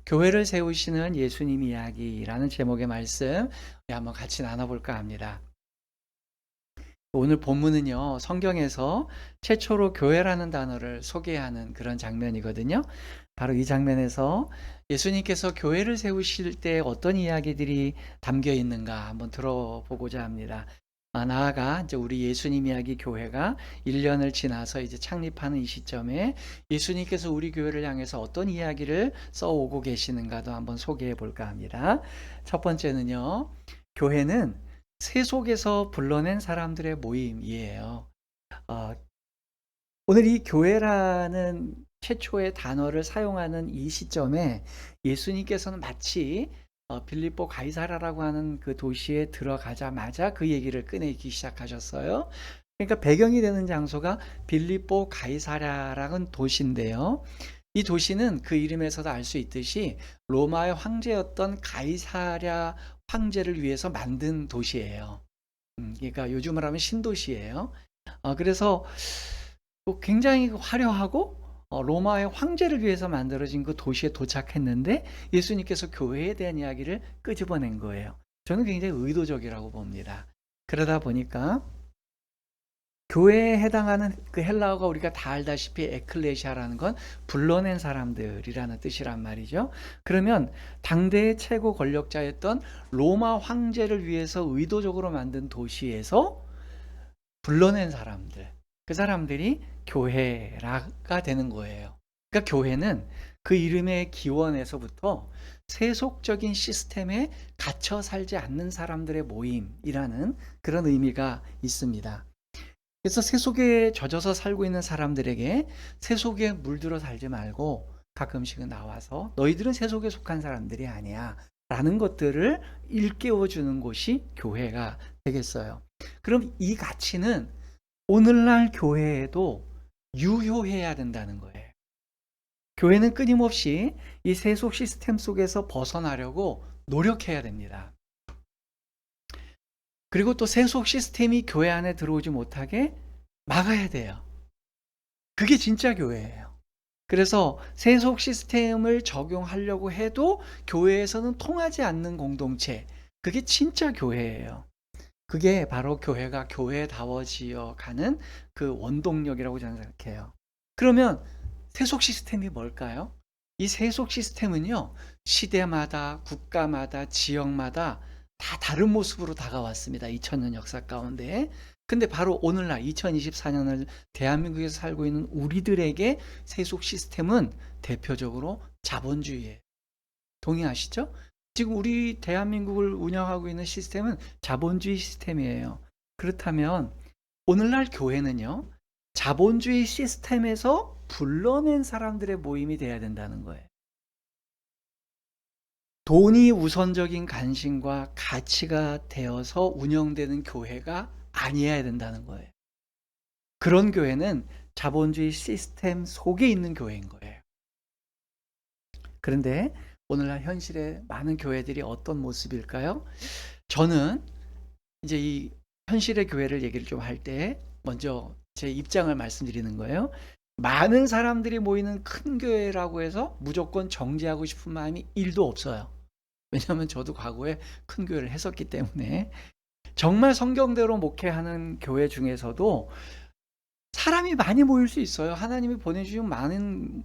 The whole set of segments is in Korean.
교회를 세우시는 예수님 이야기라는 제목의 말씀 한번 같이 나눠볼까 합니다. 오늘 본문은요, 성경에서 최초로 교회라는 단어를 소개하는 그런 장면이거든요. 바로 이 장면에서 예수님께서 교회를 세우실 때 어떤 이야기들이 담겨 있는가 한번 들어보고자 합니다. 나아가 이제 우리 예수님 이야기 교회가 1년을 지나서 이제 창립하는 이 시점에 예수님께서 우리 교회를 향해서 어떤 이야기를 써오고 계시는가도 한번 소개해 볼까 합니다. 첫 번째는요, 교회는 세속에서 불러낸 사람들의 모임이에요. 어, 오늘 이 교회라는 최초의 단어를 사용하는 이 시점에 예수님께서는 마치 빌립보 가이사라라고 하는 그 도시에 들어가자마자 그 얘기를 꺼내기 시작하셨어요. 그러니까 배경이 되는 장소가 빌립보 가이사랴라는 도시인데요. 이 도시는 그 이름에서도 알 수 있듯이 로마의 황제였던 가이사랴 황제를 위해서 만든 도시예요. 그러니까 요즘으로 하면 신도시예요. 그래서 굉장히 화려하고 로마의 황제를 위해서 만들어진 그 도시에 도착했는데 예수님께서 교회에 대한 이야기를 끄집어낸 거예요. 저는 굉장히 의도적이라고 봅니다. 그러다 보니까 교회에 해당하는 그 헬라어가 우리가 다 알다시피 에클레시아라는 건 불러낸 사람들이라는 뜻이란 말이죠. 그러면 당대의 최고 권력자였던 로마 황제를 위해서 의도적으로 만든 도시에서 불러낸 사람들, 그 사람들이 교회가 되는 거예요. 그러니까 교회는 그 이름의 기원에서부터 세속적인 시스템에 갇혀 살지 않는 사람들의 모임이라는 그런 의미가 있습니다. 그래서 세속에 젖어서 살고 있는 사람들에게 세속에 물들어 살지 말고 가끔씩은 나와서 너희들은 세속에 속한 사람들이 아니야 라는 것들을 일깨워 주는 곳이 교회가 되겠어요. 그럼 이 가치는 오늘날 교회에도 유효해야 된다는 거예요. 교회는 끊임없이 이 세속 시스템 속에서 벗어나려고 노력해야 됩니다. 그리고 또 세속 시스템이 교회 안에 들어오지 못하게 막아야 돼요. 그게 진짜 교회예요. 그래서 세속 시스템을 적용하려고 해도 교회에서는 통하지 않는 공동체, 그게 진짜 교회예요. 그게 바로 교회가 교회다워지어 가는 그 원동력이라고 저는 생각해요. 그러면 세속 시스템이 뭘까요? 이 세속 시스템은요, 시대마다, 국가마다, 지역마다 다 다른 모습으로 다가왔습니다. 2000년 역사 가운데. 근데 바로 오늘날 2024년을 대한민국에서 살고 있는 우리들에게 세속 시스템은 대표적으로 자본주의예요. 동의하시죠? 지금 우리 대한민국을 운영하고 있는 시스템은 자본주의 시스템이에요. 그렇다면 오늘날 교회는요, 자본주의 시스템에서 불러낸 사람들의 모임이 돼야 된다는 거예요. 돈이 우선적인 관심과 가치가 되어서 운영되는 교회가 아니어야 된다는 거예요. 그런 교회는 자본주의 시스템 속에 있는 교회인 거예요. 그런데 오늘날 현실의 많은 교회들이 어떤 모습일까요? 저는 이제 이 현실의 교회를 얘기를 좀 할 때 먼저 제 입장을 말씀드리는 거예요. 많은 사람들이 모이는 큰 교회라고 해서 무조건 정죄하고 싶은 마음이 1도 없어요. 왜냐하면 저도 과거에 큰 교회를 했었기 때문에. 정말 성경대로 목회하는 교회 중에서도 사람이 많이 모일 수 있어요. 하나님이 보내주신 많은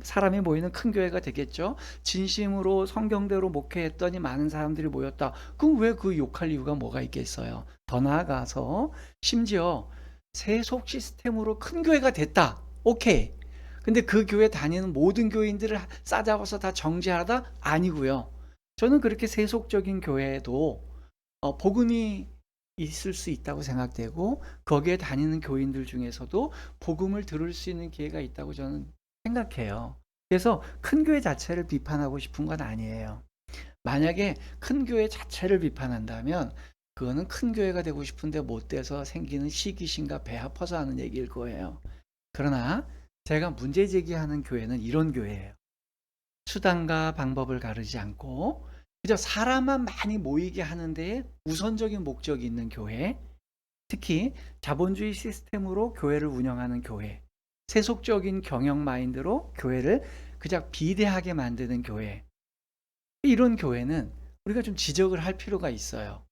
사람이 모이는 큰 교회가 되겠죠. 진심으로 성경대로 목회했더니 많은 사람들이 모였다. 그럼 왜 그 욕할 이유가 뭐가 있겠어요? 더 나아가서 심지어 세속 시스템으로 큰 교회가 됐다. 오케이. 근데 그 교회 다니는 모든 교인들을 싸잡아서 다 정죄하다? 아니고요. 저는 그렇게 세속적인 교회에도 복음이 있을 수 있다고 생각되고 거기에 다니는 교인들 중에서도 복음을 들을 수 있는 기회가 있다고 저는 생각해요. 그래서 큰 교회 자체를 비판하고 싶은 건 아니에요. 만약에 큰 교회 자체를 비판한다면 그거는 큰 교회가 되고 싶은데 못 돼서 생기는 시기심과 배 아파서 하는 얘기일 거예요. 그러나 제가 문제 제기하는 교회는 이런 교회예요. 수단과 방법을 가르지 않고 그저 사람만 많이 모이게 하는 데에 우선적인 목적이 있는 교회, 특히 자본주의 시스템으로 교회를 운영하는 교회, 세속적인 경영 마인드로 교회를 그냥 비대하게 만드는 교회. 이런 교회는 우리가 좀 지적을 할 필요가 있어요.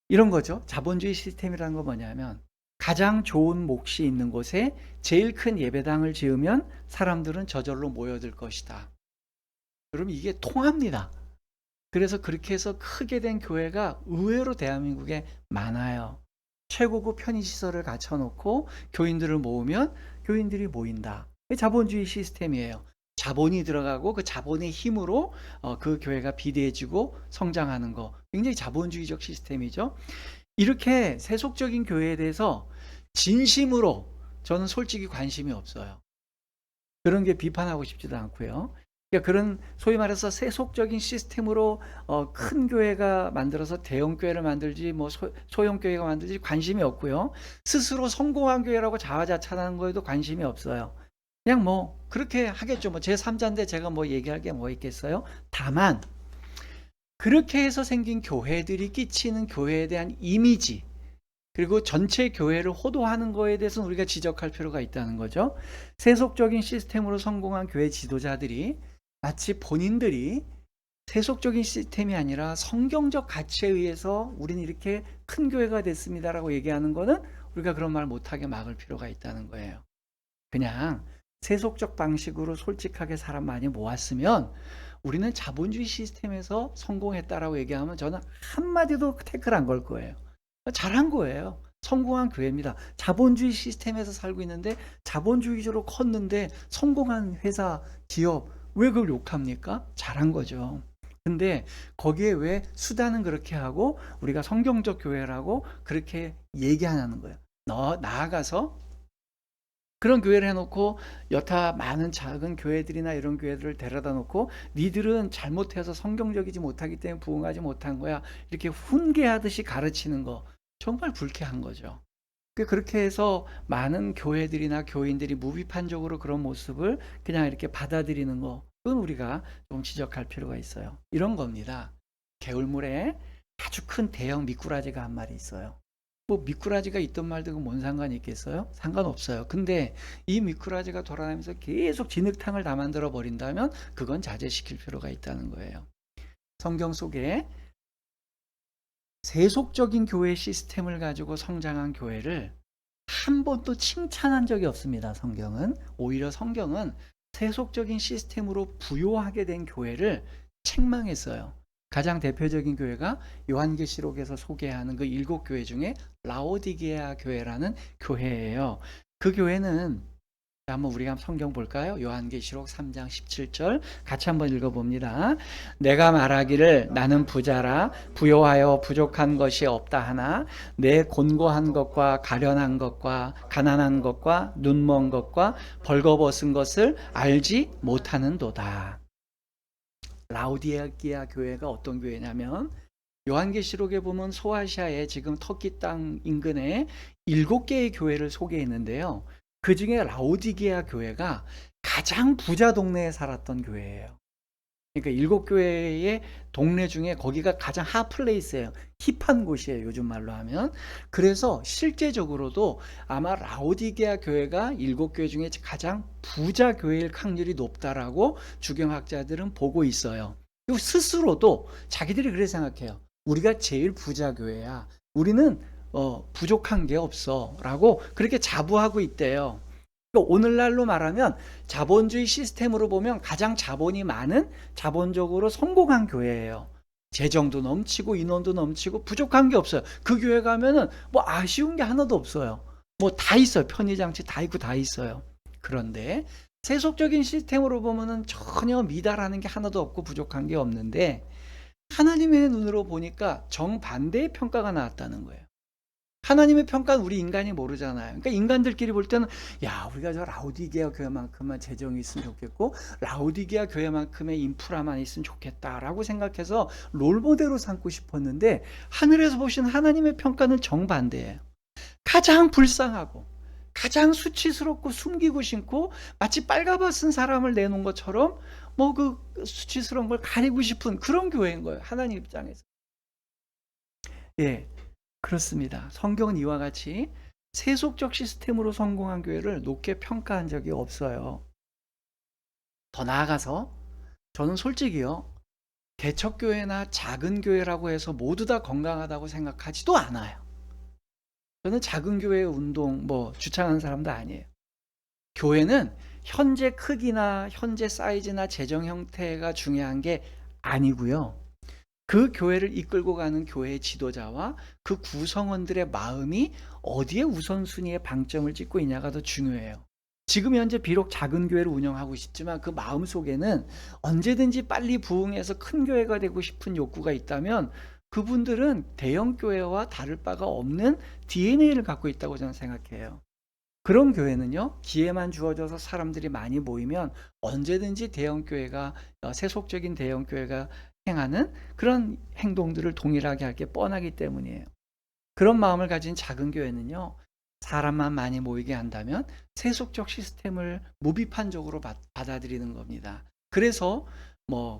이런 거죠. 자본주의 시스템이라는 건 뭐냐면 가장 좋은 몫이 있는 곳에 제일 큰 예배당을 지으면 사람들은 저절로 모여들 것이다. 여러분 이게 통합니다. 그래서 그렇게 해서 크게 된 교회가 의외로 대한민국에 많아요. 최고급 편의시설을 갖춰놓고 교인들을 모으면 교인들이 모인다. 이게 자본주의 시스템이에요. 자본이 들어가고 그 자본의 힘으로 그 교회가 비대해지고 성장하는 거. 굉장히 자본주의적 시스템이죠. 이렇게 세속적인 교회에 대해서 진심으로 저는 솔직히 관심이 없어요. 그런 게 비판하고 싶지도 않고요. 그러니까 그런 소위 말해서 세속적인 시스템으로 큰 교회가 만들어서 대형 교회를 만들지 뭐 소형 교회가 만들지 관심이 없고요. 스스로 성공한 교회라고 자화자찬하는 거에도 관심이 없어요. 그냥 뭐 그렇게 하겠죠. 뭐 제3자인데 제가 뭐 얘기할 게 뭐 있겠어요. 다만 그렇게 해서 생긴 교회들이 끼치는 교회에 대한 이미지, 그리고 전체 교회를 호도하는 거에 대해서는 우리가 지적할 필요가 있다는 거죠. 세속적인 시스템으로 성공한 교회 지도자들이 마치 본인들이 세속적인 시스템이 아니라 성경적 가치에 의해서 우리는 이렇게 큰 교회가 됐습니다라고 얘기하는 거는 우리가 그런 말 못하게 막을 필요가 있다는 거예요. 그냥 세속적 방식으로 솔직하게 사람 많이 모았으면 우리는 자본주의 시스템에서 성공했다라고 얘기하면 저는 한마디도 태클 안 걸 거예요. 잘한 거예요. 성공한 교회입니다. 자본주의 시스템에서 살고 있는데 자본주의적으로 컸는데 성공한 회사, 기업 왜 그걸 욕합니까? 잘한 거죠. 근데 거기에 왜 수단은 그렇게 하고 우리가 성경적 교회라고 그렇게 얘기 안 하는 거예요. 나아가서 그런 교회를 해놓고 여타 많은 작은 교회들이나 이런 교회들을 데려다 놓고 니들은 잘못해서 성경적이지 못하기 때문에 부흥하지 못한 거야. 이렇게 훈계하듯이 가르치는 거 정말 불쾌한 거죠. 그렇게 해서 많은 교회들이나 교인들이 무비판적으로 그런 모습을 그냥 이렇게 받아들이는 거, 그건 우리가 좀 지적할 필요가 있어요. 이런 겁니다. 개울물에 아주 큰 대형 미꾸라지가 한 마리 있어요. 뭐 미꾸라지가 있던 말든 뭔 상관이 있겠어요? 상관없어요. 근데 이 미꾸라지가 돌아다니면서 계속 진흙탕을 다 만들어 버린다면 그건 자제시킬 필요가 있다는 거예요. 성경 속에 세속적인 교회 시스템을 가지고 성장한 교회를 한 번도 칭찬한 적이 없습니다. 성경은 오히려 성경은 세속적인 시스템으로 부요하게 된 교회를 책망했어요. 가장 대표적인 교회가 요한계시록에서 소개하는 그 7교회 중에 라오디게아 교회라는 교회예요. 그 교회는 한번 우리가 성경 볼까요? 요한계시록 3장 17절 같이 한번 읽어봅니다. 내가 말하기를 나는 부자라 부요하여 부족한 것이 없다 하나 내 곤고한 것과 가련한 것과 가난한 것과 눈먼 것과 벌거벗은 것을 알지 못하는도다. 라오디게아 교회가 어떤 교회냐면 요한계시록에 보면 소아시아에 지금 터키 땅 인근에 7개의 교회를 소개했는데요. 그 중에 라오디게아 교회가 가장 부자 동네에 살았던 교회예요. 그러니까 7교회의 동네 중에 거기가 가장 핫플레이스예요. 힙한 곳이에요. 요즘 말로 하면. 그래서 실제적으로도 아마 라오디게아 교회가 7교회 중에 가장 부자 교회일 확률이 높다라고 주경학자들은 보고 있어요. 그리고 스스로도 자기들이 그렇게 생각해요. 우리가 제일 부자 교회야. 우리는 부족한 게 없어 라고 그렇게 자부하고 있대요. 그러니까 오늘날로 말하면 자본주의 시스템으로 보면 가장 자본이 많은 자본적으로 성공한 교회예요. 재정도 넘치고 인원도 넘치고 부족한 게 없어요. 그 교회 가면은 뭐 아쉬운 게 하나도 없어요. 뭐 다 있어요. 편의장치 다 있고 다 있어요. 그런데 세속적인 시스템으로 보면은 전혀 미달하는 게 하나도 없고 부족한 게 없는데 하나님의 눈으로 보니까 정반대의 평가가 나왔다는 거예요. 하나님의 평가는 우리 인간이 모르잖아요. 그러니까 인간들끼리 볼 때는 야 우리가 저 라오디게아 교회만큼만 재정이 있으면 좋겠고 라오디게아 교회만큼의 인프라만 있으면 좋겠다라고 생각해서 롤모델로 삼고 싶었는데 하늘에서 보신 하나님의 평가는 정반대예요. 가장 불쌍하고 가장 수치스럽고 숨기고 싶고 마치 빨가벗은 사람을 내놓은 것처럼 뭐 그 수치스러운 걸 가리고 싶은 그런 교회인 거예요. 하나님 입장에서. 예. 그렇습니다. 성경은 이와 같이 세속적 시스템으로 성공한 교회를 높게 평가한 적이 없어요. 더 나아가서 저는 솔직히요, 개척교회나 작은 교회라고 해서 모두 다 건강하다고 생각하지도 않아요. 저는 작은 교회 운동 주창하는 사람도 아니에요. 교회는 현재 크기나 현재 사이즈나 재정 형태가 중요한 게 아니고요. 그 교회를 이끌고 가는 교회의 지도자와 그 구성원들의 마음이 어디에 우선순위의 방점을 찍고 있냐가 더 중요해요. 지금 현재 비록 작은 교회를 운영하고 싶지만 그 마음속에는 언제든지 빨리 부흥해서 큰 교회가 되고 싶은 욕구가 있다면 그분들은 대형 교회와 다를 바가 없는 DNA를 갖고 있다고 저는 생각해요. 그런 교회는요, 기회만 주어져서 사람들이 많이 모이면 언제든지 대형 교회가 세속적인 대형 교회가 행하는 그런 행동들을 동일하게 할 게 뻔하기 때문이에요. 그런 마음을 가진 작은 교회는요, 사람만 많이 모이게 한다면 세속적 시스템을 무비판적으로 받아들이는 겁니다. 그래서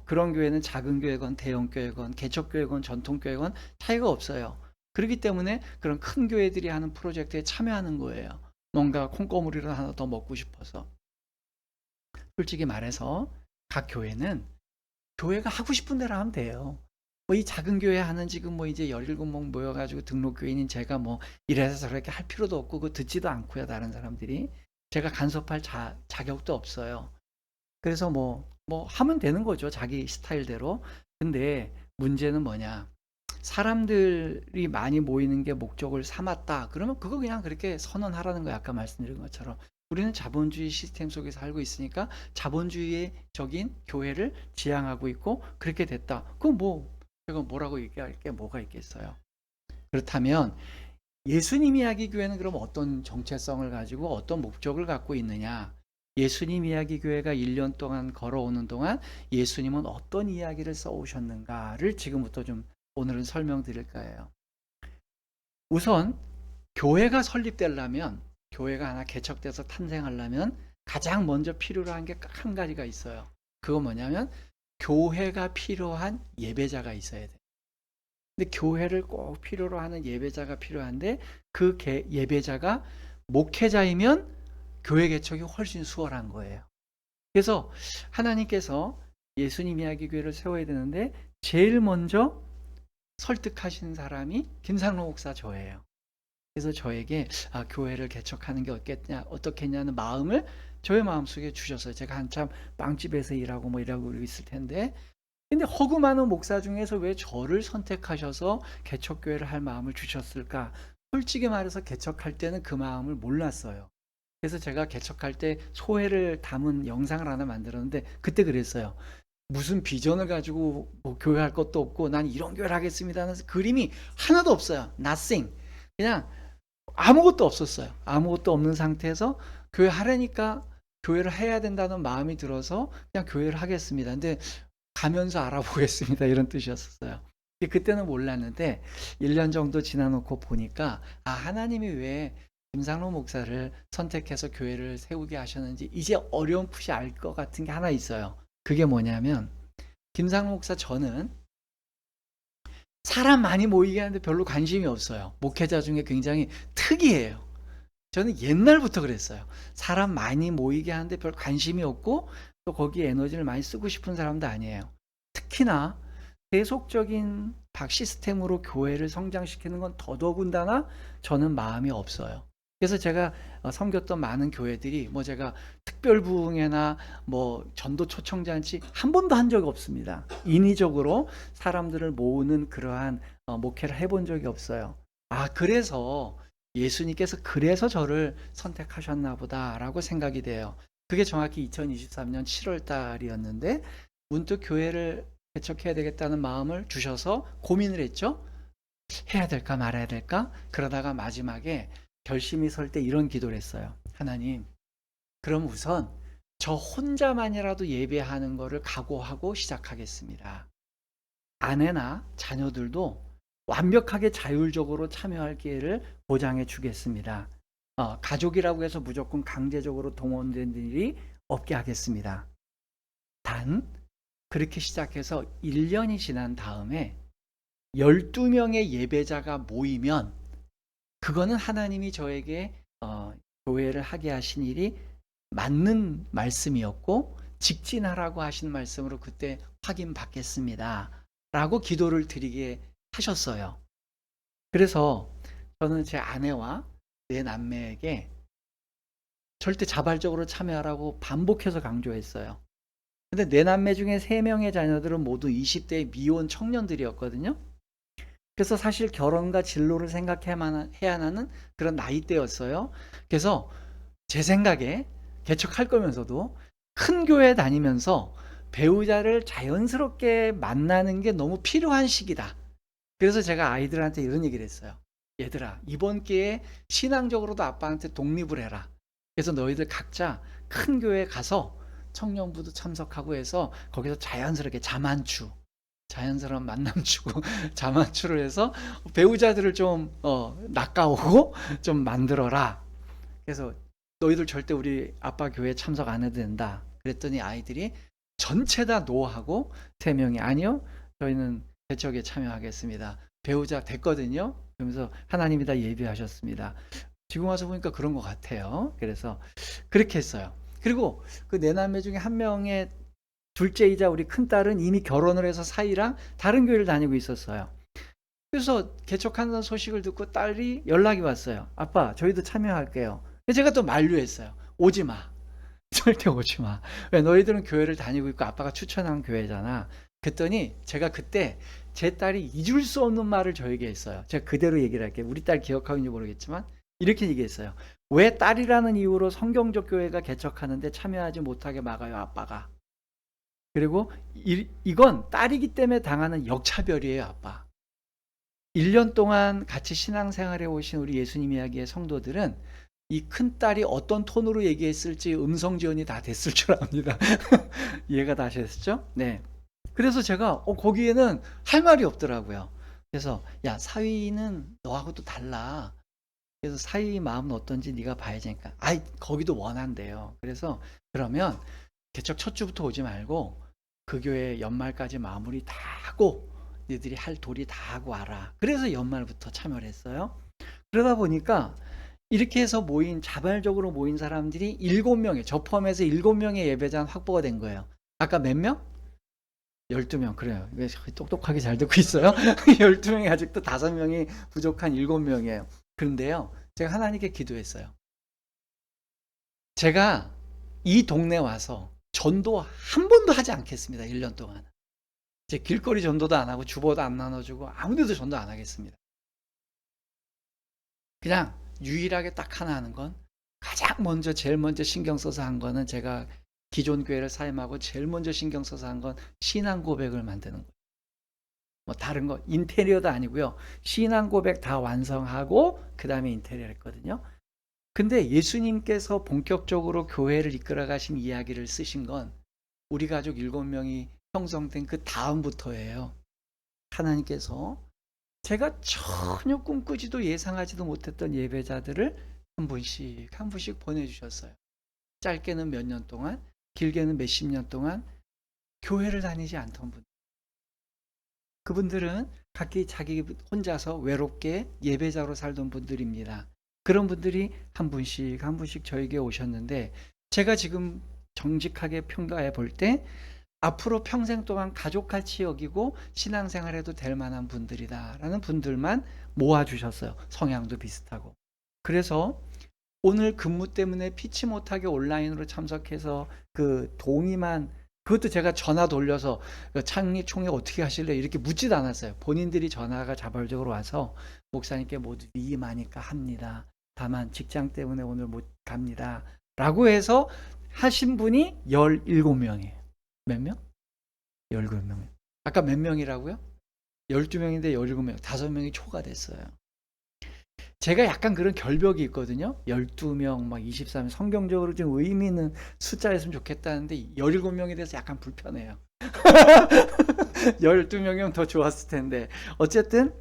그런 교회는 작은 교회건 대형 교회건 개척교회건 전통교회건 차이가 없어요. 그렇기 때문에 그런 큰 교회들이 하는 프로젝트에 참여하는 거예요. 뭔가 콩고물이를 하나 더 먹고 싶어서. 솔직히 말해서 각 교회는 교회가 하고 싶은 대로 하면 돼요. 이 작은 교회 하는 지금 이제 17명 모여가지고 등록교인인 제가 이래서 저렇게 할 필요도 없고 그거 듣지도 않고요. 다른 사람들이. 제가 간섭할 자격도 없어요. 그래서 하면 되는 거죠. 자기 스타일대로. 근데 문제는 뭐냐. 사람들이 많이 모이는 게 목적을 삼았다. 그러면 그거 그냥 그렇게 선언하라는 거예요. 아까 말씀드린 것처럼. 우리는 자본주의 시스템 속에 살고 있으니까 자본주의적인 교회를 지향하고 있고 그렇게 됐다. 그럼 제가 뭐라고 얘기할 게 뭐가 있겠어요. 그렇다면 예수님 이야기 교회는 그럼 어떤 정체성을 가지고 어떤 목적을 갖고 있느냐. 예수님 이야기 교회가 1년 동안 걸어오는 동안 예수님은 어떤 이야기를 써오셨는가를 지금부터 좀 오늘은 설명드릴 거예요. 우선 교회가 설립되려면, 교회가 하나 개척돼서 탄생하려면 가장 먼저 필요로 한 게 한 가지가 있어요. 그건 뭐냐면 교회가 필요한 예배자가 있어야 돼요. 근데 교회를 꼭 필요로 하는 예배자가 필요한데 그 예배자가 목회자이면 교회 개척이 훨씬 수월한 거예요. 그래서 하나님께서 예수님 이야기 교회를 세워야 되는데 제일 먼저 설득하신 사람이 김상로 목사 저예요. 그래서 저에게 교회를 개척하는 게 어떻겠냐는 마음을 저의 마음속에 주셨어요. 제가 한참 빵집에서 일하고 이러고 있을 텐데, 근데 허구 많은 목사 중에서 왜 저를 선택하셔서 개척교회를 할 마음을 주셨을까? 솔직히 말해서 개척할 때는 그 마음을 몰랐어요. 그래서 제가 개척할 때 소회를 담은 영상을 하나 만들었는데 그때 그랬어요. 무슨 비전을 가지고 교회할 것도 없고 난 이런 교회를 하겠습니다 하는 그림이 하나도 없어요. Nothing. 그냥 아무것도 없었어요. 아무것도 없는 상태에서 교회 하려니까 교회를 해야 된다는 마음이 들어서 그냥 교회를 하겠습니다. 근데 가면서 알아보겠습니다. 이런 뜻이었어요. 그때는 몰랐는데 1년 정도 지나놓고 보니까 하나님이 왜 김상로 목사를 선택해서 교회를 세우게 하셨는지 이제 어렴풋이 알 것 같은 게 하나 있어요. 그게 뭐냐면 김상로 목사 저는 사람 많이 모이게 하는데 별로 관심이 없어요. 목회자 중에 굉장히 특이해요. 저는 옛날부터 그랬어요. 사람 많이 모이게 하는데 별 관심이 없고 또 거기에 에너지를 많이 쓰고 싶은 사람도 아니에요. 특히나 세속적인 시스템으로 교회를 성장시키는 건 더더군다나 저는 마음이 없어요. 그래서 제가 섬겼던 많은 교회들이 제가 특별 부흥회나 전도 초청잔치 한 번도 한 적이 없습니다. 인위적으로 사람들을 모으는 그러한 목회를 해본 적이 없어요. 그래서 예수님께서 그래서 저를 선택하셨나 보다라고 생각이 돼요. 그게 정확히 2023년 7월 달이었는데 문득 교회를 개척해야 되겠다는 마음을 주셔서 고민을 했죠. 해야 될까 말아야 될까? 그러다가 마지막에 결심이 설 때 이런 기도를 했어요. 하나님, 그럼 우선 저 혼자만이라도 예배하는 거를 각오하고 시작하겠습니다. 아내나 자녀들도 완벽하게 자율적으로 참여할 기회를 보장해 주겠습니다. 가족이라고 해서 무조건 강제적으로 동원된 일이 없게 하겠습니다. 단 그렇게 시작해서 1년이 지난 다음에 12명의 예배자가 모이면 그거는 하나님이 저에게 교회를 하게 하신 일이 맞는 말씀이었고 직진하라고 하신 말씀으로 그때 확인받겠습니다. 라고 기도를 드리게 하셨어요. 그래서 저는 제 아내와 내 남매에게 절대 자발적으로 참여하라고 반복해서 강조했어요. 근데 내 남매 중에 3명의 자녀들은 모두 20대 미혼 청년들이었거든요. 그래서 사실 결혼과 진로를 생각해야만 해야 하는 그런 나이대였어요. 그래서 제 생각에 개척할 거면서도 큰 교회 다니면서 배우자를 자연스럽게 만나는 게 너무 필요한 시기다. 그래서 제가 아이들한테 이런 얘기를 했어요. 얘들아, 이번 기회에 신앙적으로도 아빠한테 독립을 해라. 그래서 너희들 각자 큰 교회에 가서 청년부도 참석하고 해서 거기서 자연스럽게 자연스러운 만남 주고 자만추를 해서 배우자들을 좀 낚아오고 좀 만들어라. 그래서 너희들 절대 우리 아빠 교회 참석 안 해도 된다. 그랬더니 아이들이 전체 다 노하고 3명이 아니요, 저희는 개척에 참여하겠습니다. 배우자 됐거든요. 그러면서 하나님이 다 예비하셨습니다. 지금 와서 보니까 그런 것 같아요. 그래서 그렇게 했어요. 그리고 그 네 남매 중에 한 명의 둘째이자 우리 큰딸은 이미 결혼을 해서 사이랑 다른 교회를 다니고 있었어요. 그래서 개척한다는 소식을 듣고 딸이 연락이 왔어요. 아빠, 저희도 참여할게요. 제가 또 만류했어요. 오지 마. 절대 오지 마. 왜 너희들은 교회를 다니고 있고 아빠가 추천한 교회잖아. 그랬더니 제가 그때 제 딸이 잊을 수 없는 말을 저에게 했어요. 제가 그대로 얘기를 할게요. 우리 딸 기억하고 있는지 모르겠지만 이렇게 얘기했어요. 왜 딸이라는 이유로 성경적 교회가 개척하는데 참여하지 못하게 막아요, 아빠가. 그리고 이건 딸이기 때문에 당하는 역차별이에요, 아빠. 1년 동안 같이 신앙생활에 오신 우리 예수님 이야기의 성도들은 이 큰딸이 어떤 톤으로 얘기했을지 음성 지원이 다 됐을 줄 압니다. 이해가 다 하셨죠? 네. 그래서 제가 거기에는 할 말이 없더라고요. 그래서 야, 사위는 너하고 또 달라. 그래서 사위 마음은 어떤지 네가 봐야지. 니까 아이, 거기도 원한대요. 그래서 그러면 개척 첫 주부터 오지 말고 그 교회 연말까지 마무리 다 하고 너희들이 할 도리 다 하고 와라. 그래서 연말부터 참여를 했어요. 그러다 보니까 이렇게 해서 자발적으로 모인 사람들이 7명에, 저 포함해서 7명의 예배자는 확보가 된 거예요. 아까 몇 명? 12명. 그래요. 왜 똑똑하게 잘 듣고 있어요? 12명이 아직도 5명이 부족한 7명이에요. 그런데요, 제가 하나님께 기도했어요. 제가 이 동네 와서 전도 한 번도 하지 않겠습니다. 1년 동안. 이제 길거리 전도도 안 하고 주보도 안 나눠주고 아무 데도 전도 안 하겠습니다. 그냥 유일하게 딱 하나 하는 건 가장 먼저 제일 먼저 신경 써서 한 거는 제가 기존 교회를 사임하고 제일 먼저 신경 써서 한 건 신앙 고백을 만드는 거예요. 뭐 다른 거 인테리어도 아니고요. 신앙 고백 다 완성하고 그 다음에 인테리어를 했거든요. 근데 예수님께서 본격적으로 교회를 이끌어 가신 이야기를 쓰신 건 우리 가족 7명이 형성된 그 다음부터예요. 하나님께서 제가 전혀 꿈꾸지도 예상하지도 못했던 예배자들을 한 분씩 한 분씩 보내주셨어요. 짧게는 몇 년 동안, 길게는 몇십 년 동안 교회를 다니지 않던 분. 그분들은 각기 자기 혼자서 외롭게 예배자로 살던 분들입니다. 그런 분들이 한 분씩 한 분씩 저에게 오셨는데 제가 지금 정직하게 평가해 볼 때 앞으로 평생 동안 가족같이 여기고 신앙생활해도 될 만한 분들이다라는 분들만 모아주셨어요. 성향도 비슷하고. 그래서 오늘 근무 때문에 피치 못하게 온라인으로 참석해서 그 동의만, 그것도 제가 전화 돌려서 창립 총회 어떻게 하실래요? 이렇게 묻지도 않았어요. 본인들이 전화가 자발적으로 와서 목사님께 모두 위임하니까 합니다. 다만 직장 때문에 오늘 못 갑니다. 라고 해서 하신 분이 17명이에요. 몇 명? 17명. 아까 몇 명이라고요? 12명인데 17명. 5명이 초과됐어요. 제가 약간 그런 결벽이 있거든요. 12명, 막 23명. 성경적으로 좀 의미 있는 숫자였으면 좋겠다는데 17명이 돼서 약간 불편해요. 12명이면 더 좋았을 텐데. 어쨌든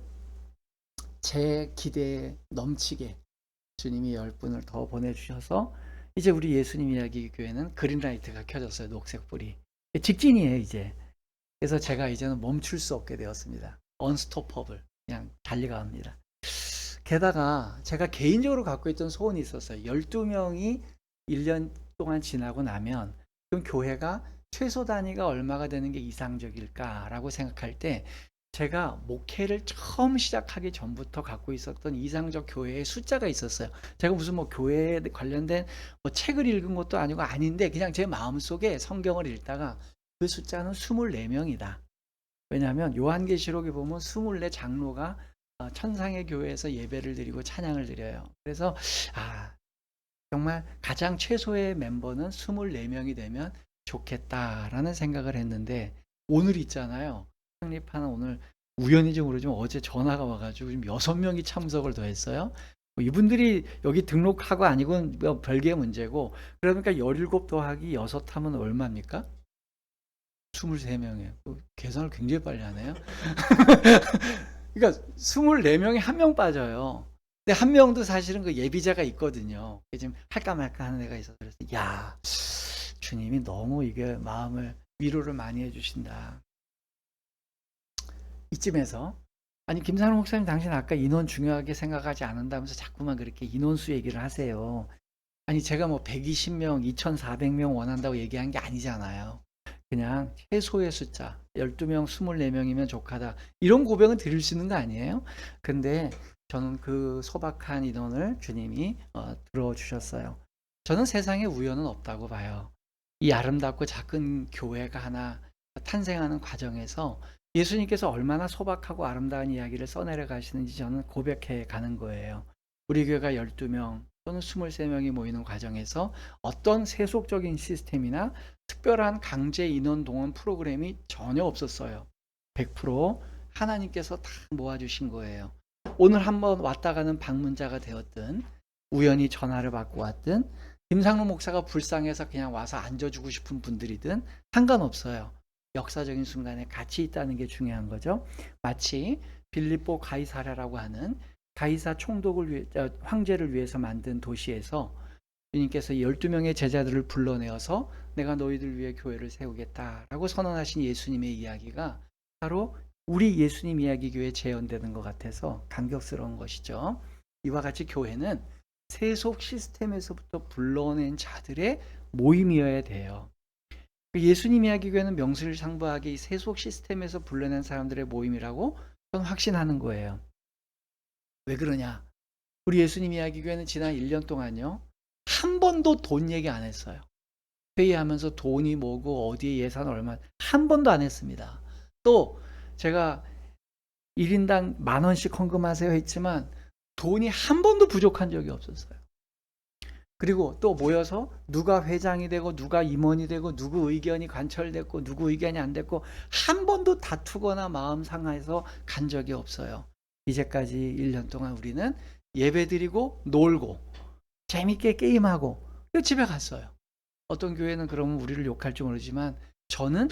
제 기대에 넘치게 주님이 10분을 더 보내주셔서 이제 우리 예수님 이야기 교회는 그린라이트가 켜졌어요. 녹색불이. 직진이에요, 이제. 그래서 제가 이제는 멈출 수 없게 되었습니다. 언스토퍼블. 그냥 달려갑니다. 게다가 제가 개인적으로 갖고 있던 소원이 있었어요. 12명이 1년 동안 지나고 나면 그럼 교회가 최소 단위가 얼마가 되는 게 이상적일까라고 생각할 때 제가 목회를 처음 시작하기 전부터 갖고 있었던 이상적 교회의 숫자가 있었어요. 제가 무슨 뭐 교회에 관련된 뭐 책을 읽은 것도 아니고 아닌데 그냥 제 마음속에 성경을 읽다가 그 숫자는 24명이다. 왜냐하면 요한계시록에 보면 24 장로가 천상의 교회에서 예배를 드리고 찬양을 드려요. 그래서 정말 가장 최소의 멤버는 24명이 되면 좋겠다라는 생각을 했는데 오늘 있잖아요. 창립하는 오늘 우연인지 모르지만 어제 전화가 와가지고 지금 6명이 참석을 더했어요. 이분들이 여기 등록하고 아니고는 뭐 별개의 문제고 그러니까 17 더하기 6 하면 얼마입니까? 23명이에요. 계산을 굉장히 빨리 하네요. 그러니까 24명이 1명 빠져요. 근데 1명도 사실은 그 예비자가 있거든요. 지금 할까 말까 하는 애가 있어서 그래서 야, 주님이 너무 이게 마음을 위로를 많이 해주신다. 이쯤에서 아니 김산호 목사님 당신 아까 인원 중요하게 생각하지 않는다면서 자꾸만 그렇게 인원수 얘기를 하세요. 아니 제가 뭐 120명, 2,400명 원한다고 얘기한 게 아니잖아요. 그냥 최소의 숫자 12명, 24명이면 족하다. 이런 고백은 드릴 수 있는 거 아니에요? 근데 저는 그 소박한 인원을 주님이 들어주셨어요. 저는 세상에 우연은 없다고 봐요. 이 아름답고 작은 교회가 하나 탄생하는 과정에서 예수님께서 얼마나 소박하고 아름다운 이야기를 써내려 가시는지 저는 고백해 가는 거예요. 우리 교회가 12명 또는 23명이 모이는 과정에서 어떤 세속적인 시스템이나 특별한 강제 인원 동원 프로그램이 전혀 없었어요. 100% 하나님께서 다 모아주신 거예요. 오늘 한번 왔다 가는 방문자가 되었든 우연히 전화를 받고 왔든 김상로 목사가 불쌍해서 그냥 와서 앉아주고 싶은 분들이든 상관없어요. 역사적인 순간에 같이 있다는 게 중요한 거죠. 마치 빌립보 가이사랴라고 하는 가이사 총독을 황제를 위해서 만든 도시에서 주님께서 12명의 제자들을 불러내어서 내가 너희들 위해 교회를 세우겠다라고 선언하신 예수님의 이야기가 바로 우리 예수님 이야기 교회에 재현되는 것 같아서 감격스러운 것이죠. 이와 같이 교회는 세속 시스템에서부터 불러낸 자들의 모임이어야 돼요. 예수님 이야기 교회는 명실상부하게 이 세속 시스템에서 불러낸 사람들의 모임이라고 저는 확신하는 거예요. 왜 그러냐? 우리 예수님 이야기 교회는 지난 1년 동안요. 한 번도 돈 얘기 안 했어요. 회의하면서 돈이 뭐고 어디에 예산 얼마 한 번도 안 했습니다. 또 제가 1인당 10,000원씩 헌금하세요 했지만 돈이 한 번도 부족한 적이 없었어요. 그리고 또 모여서 누가 회장이 되고 누가 임원이 되고 누구 의견이 관철됐고 누구 의견이 안 됐고 한 번도 다투거나 마음 상해서 간 적이 없어요. 이제까지 1년 동안 우리는 예배드리고 놀고 재밌게 게임하고 집에 갔어요. 어떤 교회는 그러면 우리를 욕할지 모르지만 저는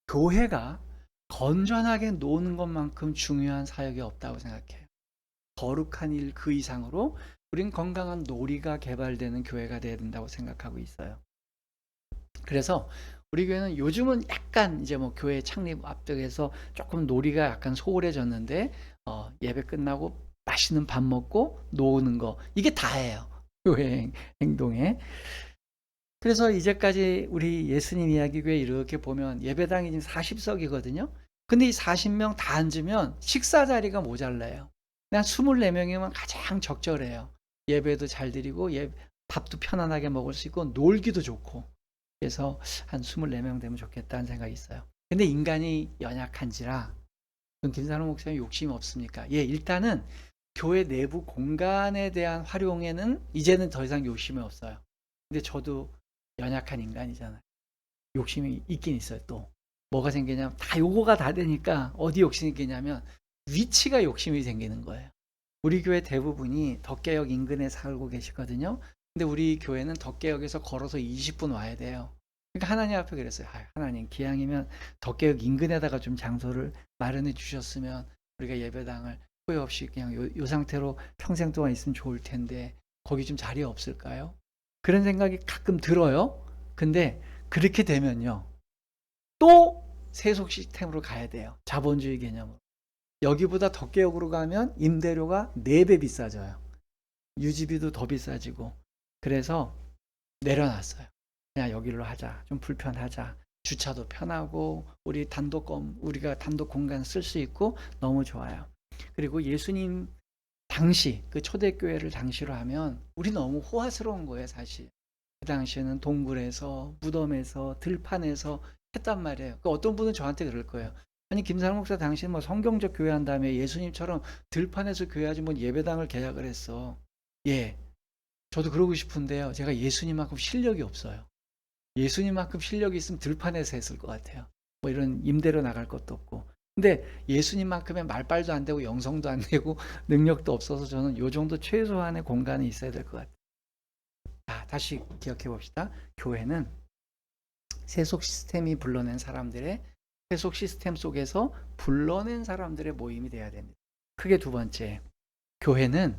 교회가 건전하게 노는 것만큼 중요한 사역이 없다고 생각해요. 거룩한 일 그 이상으로 우린 건강한 놀이가 개발되는 교회가 돼야 된다고 생각하고 있어요. 그래서 우리 교회는 요즘은 약간 이제 뭐 교회 창립 앞두고서 조금 놀이가 약간 소홀해졌는데 예배 끝나고 맛있는 밥 먹고 노는 거 이게 다예요. 교회 행동에. 그래서 이제까지 우리 예수님 이야기 교회 이렇게 보면 예배당이 지금 40석이거든요. 근데 이 40명 다 앉으면 식사 자리가 모자라요. 그냥 24명이면 가장 적절해요. 예배도 잘 드리고 밥도 편안하게 먹을 수 있고 놀기도 좋고. 그래서 한 24명 되면 좋겠다는 생각이 있어요. 근데 인간이 연약한지라 김산호 목사님 욕심이 없습니까? 예, 일단은 교회 내부 공간에 대한 활용에는 이제는 더 이상 욕심이 없어요. 근데 저도 연약한 인간이잖아요. 욕심이 있긴 있어요. 또 뭐가 생기냐면 다 요거가 다 되니까 어디 욕심이 생기냐면 위치가 욕심이 생기는 거예요. 우리 교회 대부분이 덕계역 인근에 살고 계시거든요. 근데 우리 교회는 덕계역에서 걸어서 20분 와야 돼요. 그러니까 하나님 앞에 그랬어요. 하나님 기왕이면 덕계역 인근에다가 좀 장소를 마련해 주셨으면 우리가 예배당을 후회 없이 그냥 요 상태로 평생 동안 있으면 좋을 텐데 거기 좀 자리 없을까요? 그런 생각이 가끔 들어요. 근데 그렇게 되면요. 또 세속 시스템으로 가야 돼요. 자본주의 개념으로. 여기보다 덕계역으로 가면 임대료가 4배 비싸져요. 유지비도 더 비싸지고. 그래서 내려놨어요. 그냥 여기로 하자. 좀 불편하자. 주차도 편하고 우리가 단독 공간 쓸 수 있고 너무 좋아요. 그리고 예수님 당시 그 초대교회를 당시로 하면 우리 너무 호화스러운 거예요, 사실. 그 당시에는 동굴에서 무덤에서 들판에서 했단 말이에요. 그 어떤 분은 저한테 그럴 거예요. 아니 김상훈 목사 당신 뭐 성경적 교회한 다음에 예수님처럼 들판에서 교회하지 뭐 예배당을 계약을 했어. 예, 저도 그러고 싶은데요. 제가 예수님만큼 실력이 없어요. 예수님만큼 실력이 있으면 들판에서 했을 것 같아요. 뭐 이런 임대로 나갈 것도 없고. 근데 예수님만큼의 말빨도 안 되고 영성도 안 되고 능력도 없어서 저는 요 정도 최소한의 공간이 있어야 될 것 같아요. 자, 다시 기억해 봅시다. 교회는 세속 시스템이 불러낸 사람들의 세속 시스템 속에서 불러낸 사람들의 모임이 돼야 됩니다. 크게 두 번째, 교회는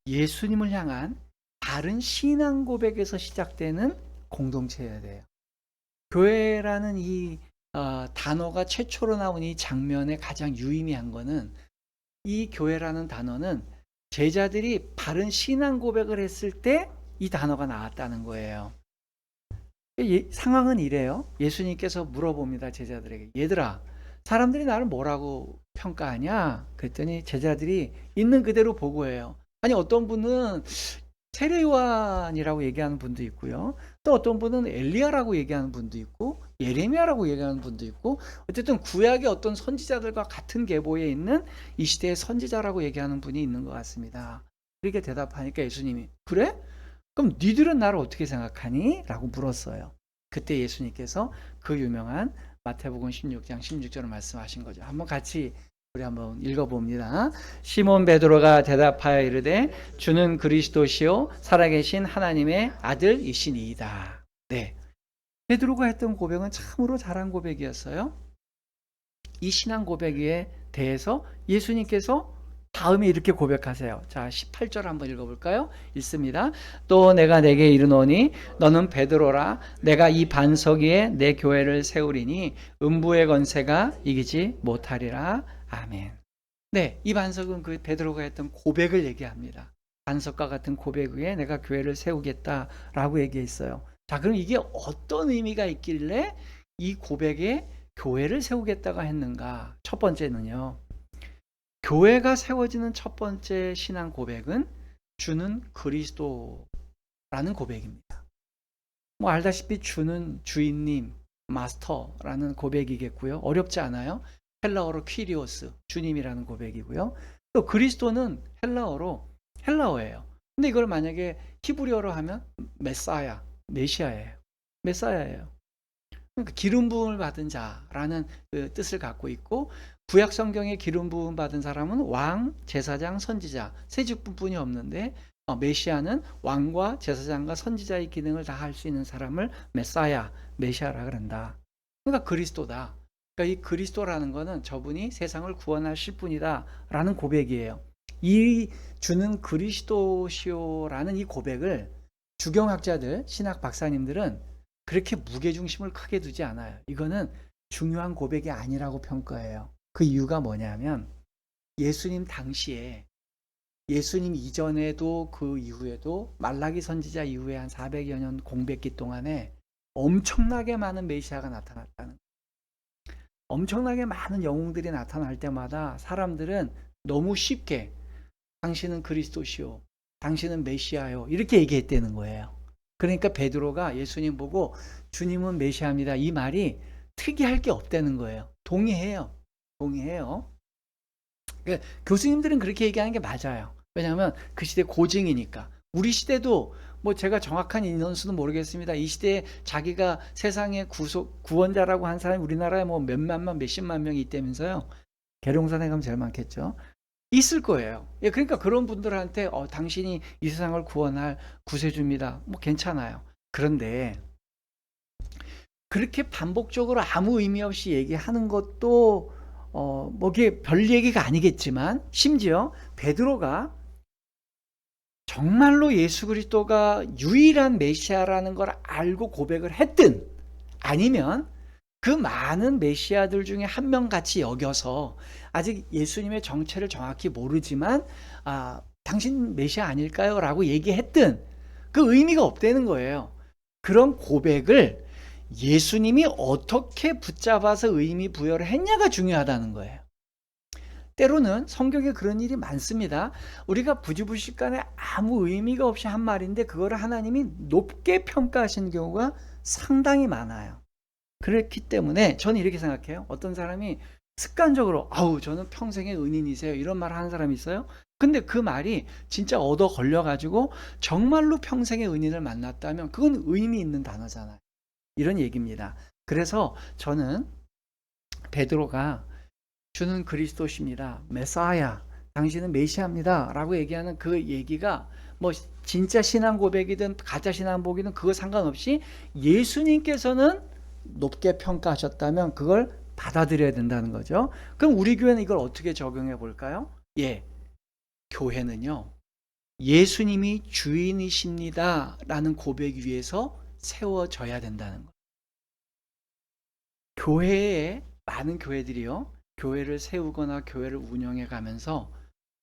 예수님을 향한 다른 신앙 고백에서 시작되는 공동체여야 돼요. 교회라는 이 단어가 최초로 나온 이 장면의 가장 유의미한 거는 이 교회라는 단어는 제자들이 바른 신앙 고백을 했을 때 이 단어가 나왔다는 거예요. 상황은 이래요. 예수님께서 물어봅니다. 제자들에게. 얘들아, 사람들이 나를 뭐라고 평가하냐? 그랬더니 제자들이 있는 그대로 보고해요. 아니 어떤 분은 세례요한이라고 얘기하는 분도 있고요. 또 어떤 분은 엘리야라고 얘기하는 분도 있고 예레미야라고 얘기하는 분도 있고 어쨌든 구약의 어떤 선지자들과 같은 계보에 있는 이 시대의 선지자라고 얘기하는 분이 있는 것 같습니다. 이렇게 대답하니까 예수님이 그래? 그럼 니들은 나를 어떻게 생각하니? 라고 물었어요. 그때 예수님께서 그 유명한 마태복음 16장 16절을 말씀하신 거죠. 한번 같이 우리 한번 읽어봅니다. 시몬 베드로가 대답하여 이르되 주는 그리스도시요 살아계신 하나님의 아들이시니이다. 네, 베드로가 했던 고백은 참으로 잘한 고백이었어요. 이 신앙 고백에 대해서 예수님께서 다음에 이렇게 고백하세요. 자, 18절 한번 읽어볼까요? 읽습니다. 또 내가 내게 이르노니 너는 베드로라. 내가 이 반석 위에 내 교회를 세우리니 음부의 권세가 이기지 못하리라. 아멘. 네, 이 반석은 그 베드로가 했던 고백을 얘기합니다. 반석과 같은 고백 위에 내가 교회를 세우겠다라고 얘기했어요. 자, 그럼 이게 어떤 의미가 있길래 이 고백에 교회를 세우겠다가 했는가? 첫 번째는요. 교회가 세워지는 첫 번째 신앙 고백은 주는 그리스도라는 고백입니다. 뭐 알다시피 주는 주인님, 마스터라는 고백이겠고요. 어렵지 않아요. 헬라어로 퀴리오스, 주님이라는 고백이고요. 또 그리스도는 헬라어예요. 근데 이걸 만약에 히브리어로 하면 메사야, 메시아예요. 메사야예요. 그러니까 기름 부음을 받은 자라는 그 뜻을 갖고 있고 구약 성경에 기름 부음 받은 사람은 왕, 제사장, 선지자 세 직분뿐이 없는데 메시아는 왕과 제사장과 선지자의 기능을 다 할 수 있는 사람을 메사야, 메시아라 그런다. 그러니까 그리스도다. 그러니까 이 그리스도라는 거는 저분이 세상을 구원하실 분이다라는 고백이에요. 이 주는 그리스도시오라는 이 고백을 주경학자들, 신학 박사님들은 그렇게 무게중심을 크게 두지 않아요. 이거는 중요한 고백이 아니라고 평가해요. 그 이유가 뭐냐면 예수님 당시에 예수님 이전에도 그 이후에도 말라기 선지자 이후에 한 400여 년 공백기 동안에 엄청나게 많은 메시아가 나타났다는 거예요. 엄청나게 많은 영웅들이 나타날 때마다 사람들은 너무 쉽게 당신은 그리스도시오, 당신은 메시아요 이렇게 얘기했다는 거예요. 그러니까 베드로가 예수님 보고 주님은 메시아입니다. 이 말이 특이할 게 없다는 거예요. 동의해요. 그러니까 교수님들은 그렇게 얘기하는 게 맞아요. 왜냐하면 그 시대 고증이니까. 우리 시대도 뭐 제가 정확한 인원수는 모르겠습니다. 이 시대에 자기가 세상의 구원자라고 한 사람이 우리나라에 뭐 몇만만 몇십만 명이 있다면서요. 계룡산에 가면 제일 많겠죠. 있을 거예요. 예, 그러니까 그런 분들한테 당신이 이 세상을 구원할 구세주입니다. 뭐 괜찮아요. 그런데 그렇게 반복적으로 아무 의미 없이 얘기하는 것도 뭐 이게 별 얘기가 아니겠지만 심지어 베드로가 정말로 예수 그리스도가 유일한 메시아라는 걸 알고 고백을 했든 아니면 그 많은 메시아들 중에 한 명 같이 여겨서 아직 예수님의 정체를 정확히 모르지만 당신 메시아 아닐까요? 라고 얘기했든 그 의미가 없다는 거예요. 그런 고백을 예수님이 어떻게 붙잡아서 의미 부여를 했냐가 중요하다는 거예요. 때로는 성경에 그런 일이 많습니다. 우리가 부지불식간에 아무 의미가 없이 한 말인데 그거를 하나님이 높게 평가하시는 경우가 상당히 많아요. 그렇기 때문에 저는 이렇게 생각해요. 어떤 사람이 습관적으로 아우 저는 평생의 은인이세요 이런 말 하는 사람이 있어요. 근데 그 말이 진짜 얻어 걸려 가지고 정말로 평생의 은인을 만났다면 그건 의미 있는 단어잖아요. 이런 얘기입니다. 그래서 저는 베드로가 주는 그리스도십니다. 메사야, 당신은 메시아입니다. 라고 얘기하는 그 얘기가 뭐 진짜 신앙 고백이든 가짜 신앙 고백이든 그거 상관없이 예수님께서는 높게 평가하셨다면 그걸 받아들여야 된다는 거죠. 그럼 우리 교회는 이걸 어떻게 적용해 볼까요? 예, 교회는요. 예수님이 주인이십니다. 라는 고백 위에서 세워져야 된다는 거예요. 교회에 많은 교회들이요. 교회를 세우거나 교회를 운영해 가면서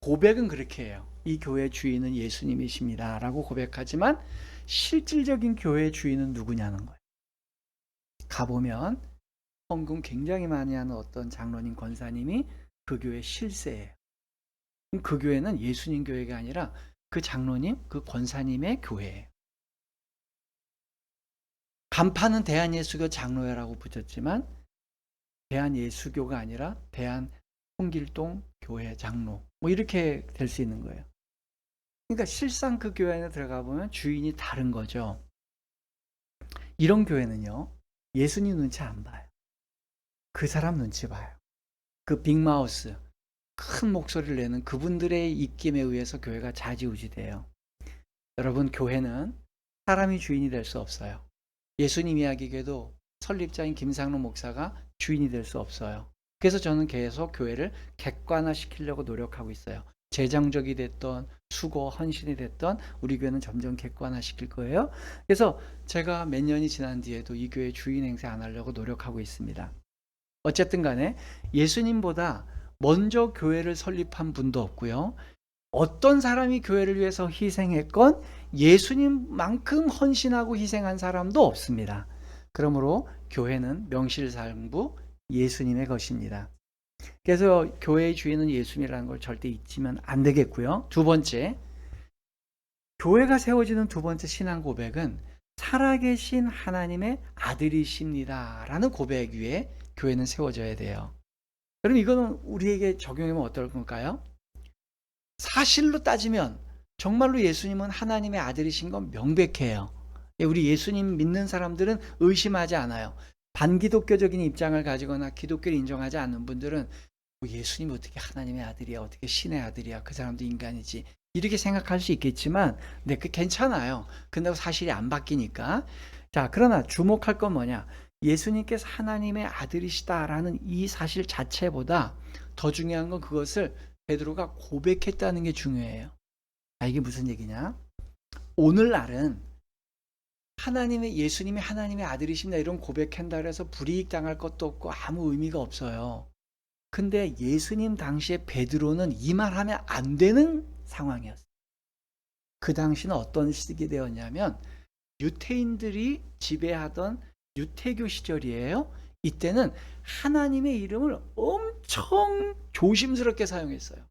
고백은 그렇게 해요. 이 교회 주인은 예수님이십니다. 라고 고백하지만 실질적인 교회 주인은 누구냐는 거예요. 가보면 헌금 굉장히 많이 하는 어떤 장로님, 권사님이 그 교회 실세예요. 그 교회는 예수님 교회가 아니라 그 장로님, 그 권사님의 교회예요. 간판은 대한예수교 장로회라고 붙였지만 대한예수교가 아니라 대한홍길동 교회 장로 뭐 이렇게 될 수 있는 거예요. 그러니까 실상 그 교회 안에 들어가 보면 주인이 다른 거죠. 이런 교회는요. 예수님 눈치 안 봐요. 그 사람 눈치 봐요. 그 빅마우스, 큰 목소리를 내는 그분들의 입김에 의해서 교회가 좌지우지돼요. 여러분, 교회는 사람이 주인이 될 수 없어요. 예수님 이야기에도 설립자인 김상로 목사가 주인이 될 수 없어요. 그래서 저는 계속 교회를 객관화시키려고 노력하고 있어요. 재정적이 됐던 수고, 헌신이 됐던 우리 교회는 점점 객관화시킬 거예요. 그래서 제가 몇 년이 지난 뒤에도 이 교회 주인 행세 안 하려고 노력하고 있습니다. 어쨌든 간에 예수님보다 먼저 교회를 설립한 분도 없고요. 어떤 사람이 교회를 위해서 희생했건 예수님만큼 헌신하고 희생한 사람도 없습니다. 그러므로 교회는 명실상부 예수님의 것입니다. 그래서 교회의 주인은 예수님이라는 걸 절대 잊으면 안 되겠고요. 두 번째, 교회가 세워지는 두 번째 신앙 고백은 살아계신 하나님의 아들이십니다 라는 고백 위에 교회는 세워져야 돼요. 그럼 이거는 우리에게 적용하면 어떨 건가요? 사실로 따지면 정말로 예수님은 하나님의 아들이신 건 명백해요. 우리 예수님 믿는 사람들은 의심하지 않아요. 반기독교적인 입장을 가지거나 기독교를 인정하지 않는 분들은 예수님 어떻게 하나님의 아들이야, 어떻게 신의 아들이야, 그 사람도 인간이지 이렇게 생각할 수 있겠지만 네, 그 괜찮아요. 근데 사실이 안 바뀌니까. 자, 그러나 주목할 건 뭐냐, 예수님께서 하나님의 아들이시다라는 이 사실 자체보다 더 중요한 건 그것을 베드로가 고백했다는 게 중요해요. 이게 무슨 얘기냐? 오늘날은 예수님이 하나님의 아들이십니다 이런 고백한다 그래서 불이익 당할 것도 없고 아무 의미가 없어요. 근데 예수님 당시에 베드로는 이 말하면 안 되는 상황이었어요. 그 당시는 어떤 시기 되었냐면 유태인들이 지배하던 유태교 시절이에요. 이때는 하나님의 이름을 엄청 조심스럽게 사용했어요.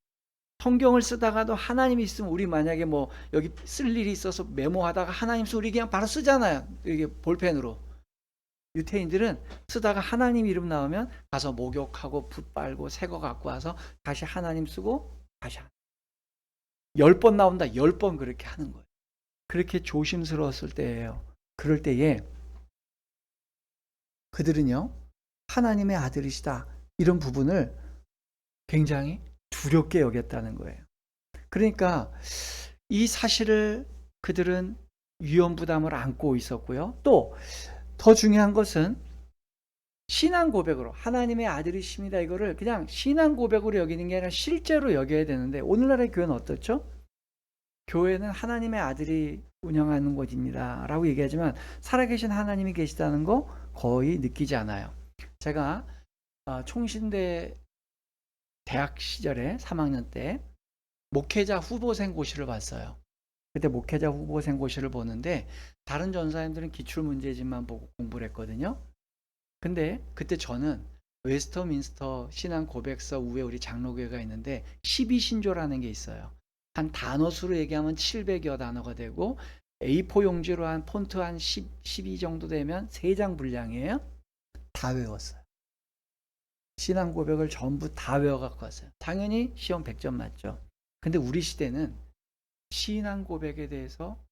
성경을 쓰다가도 하나님이 있으면 우리 만약에 뭐 여기 쓸 일이 있어서 메모하다가 하나님 쓰면 우리 그냥 바로 쓰잖아요. 이게 볼펜으로. 유태인들은 쓰다가 하나님 이름 나오면 가서 목욕하고 붓 빨고 새 거 갖고 와서 다시 하나님 쓰고 다시 10번 나온다 10번 그렇게 하는 거예요. 그렇게 조심스러웠을 때예요. 그럴 때에 그들은요 하나님의 아들이시다 이런 부분을 굉장히 두렵게 여겼다는 거예요. 그러니까 이 사실을 그들은 위험부담을 안고 있었고요. 또 더 중요한 것은 신앙 고백으로 하나님의 아들이십니다 이거를 그냥 신앙 고백으로 여기는 게 아니라 실제로 여겨야 되는데 오늘날의 교회는 어떻죠? 교회는 하나님의 아들이 운영하는 곳입니다 라고 얘기하지만 살아계신 하나님이 계시다는 거 거의 느끼지 않아요. 제가 총신대 대학 시절에 3학년 때 목회자 후보생 고시를 봤어요. 그때 목회자 후보생고시를 보는데 다른 전사님들은 기출문제집만 보고 공부를 했거든요. 근데 그때 저는 웨스터민스터 신앙 고백서 위에 우리 장로교회가 있는데 12신조라는 게 있어요. 한 단어 수로 얘기하면 700여 단어가 되고 A4 용지로 한 폰트 한 12 정도 되면 3장 분량이에요. 다 외웠어요. 신앙 고백을 전부 다 외워갖고 왔어요. 당연히 시험 100점 맞죠. 근데 우리 시대는 신앙 고백에 대해서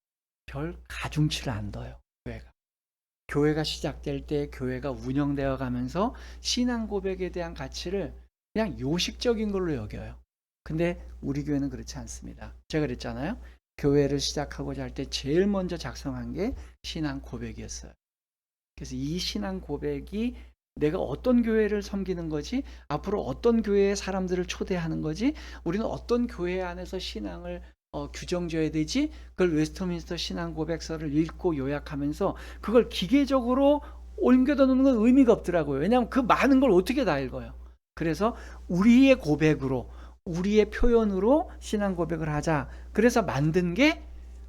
별 가중치를 안 둬요. 교회가 시작될 때 교회가 운영되어 가면서 신앙 고백에 대한 가치를 그냥 요식적인 걸로 여겨요. 근데 우리 교회는 그렇지 않습니다. 제가 그랬잖아요. 교회를 시작하고자 할 때 제일 먼저 작성한 게 신앙 고백이었어요. 그래서 이 신앙 고백이 내가 어떤 교회를 섬기는 거지, 앞으로 어떤 교회의 사람들을 초대하는 거지, 우리는 어떤 교회 안에서 신앙을 규정져야 되지, 그걸 웨스터민스터 신앙 고백서를 읽고 요약하면서 그걸 기계적으로 옮겨다 놓는 건 의미가 없더라고요. 왜냐하면 그 많은 걸 어떻게 다 읽어요. 그래서 우리의 고백으로, 우리의 표현으로 신앙 고백을 하자. 그래서 만든 게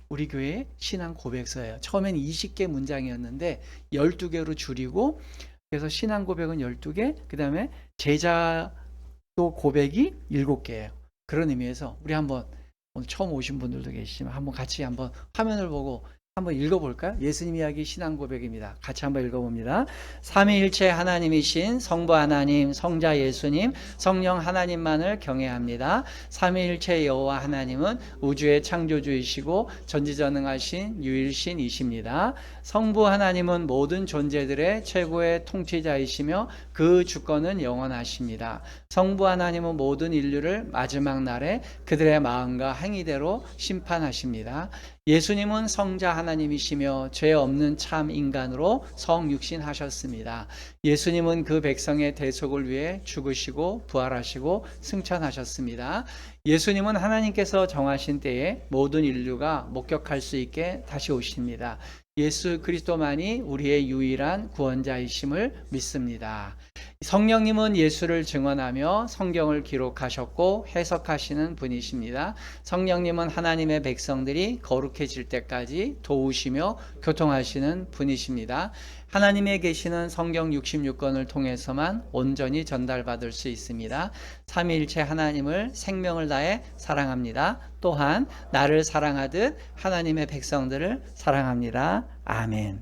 우리 교회의 신앙 고백서예요. 처음엔 20개 문장이었는데 12개로 줄이고, 그래서 신앙 고백은 12개, 그 다음에 제자도 고백이 7개예요. 그런 의미에서 우리 한번, 오늘 처음 오신 분들도 계시지만 한번 같이 한번 화면을 보고 한번 읽어볼까요? 예수님 이야기 신앙 고백입니다. 같이 한번 읽어봅니다. 삼위일체 하나님이신 성부 하나님, 성자 예수님, 성령 하나님만을 경외합니다. 삼위일체 여호와 하나님은 우주의 창조주이시고 전지전능하신 유일신이십니다. 성부 하나님은 모든 존재들의 최고의 통치자이시며 그 주권은 영원하십니다. 성부 하나님은 모든 인류를 마지막 날에 그들의 마음과 행위대로 심판하십니다. 예수님은 성자 하나님이시며 죄 없는 참 인간으로 성육신하셨습니다. 예수님은 그 백성의 대속을 위해 죽으시고 부활하시고 승천하셨습니다. 예수님은 하나님께서 정하신 때에 모든 인류가 목격할 수 있게 다시 오십니다. 예수 그리스도만이 우리의 유일한 구원자이심을 믿습니다. 성령님은 예수를 증언하며 성경을 기록하셨고 해석하시는 분이십니다. 성령님은 하나님의 백성들이 거룩해질 때까지 도우시며 교통하시는 분이십니다. 하나님의 계시는 성경 66권을 통해서만 온전히 전달받을 수 있습니다. 삼위일체 하나님을 생명을 다해 사랑합니다. 또한 나를 사랑하듯 하나님의 백성들을 사랑합니다. 아멘.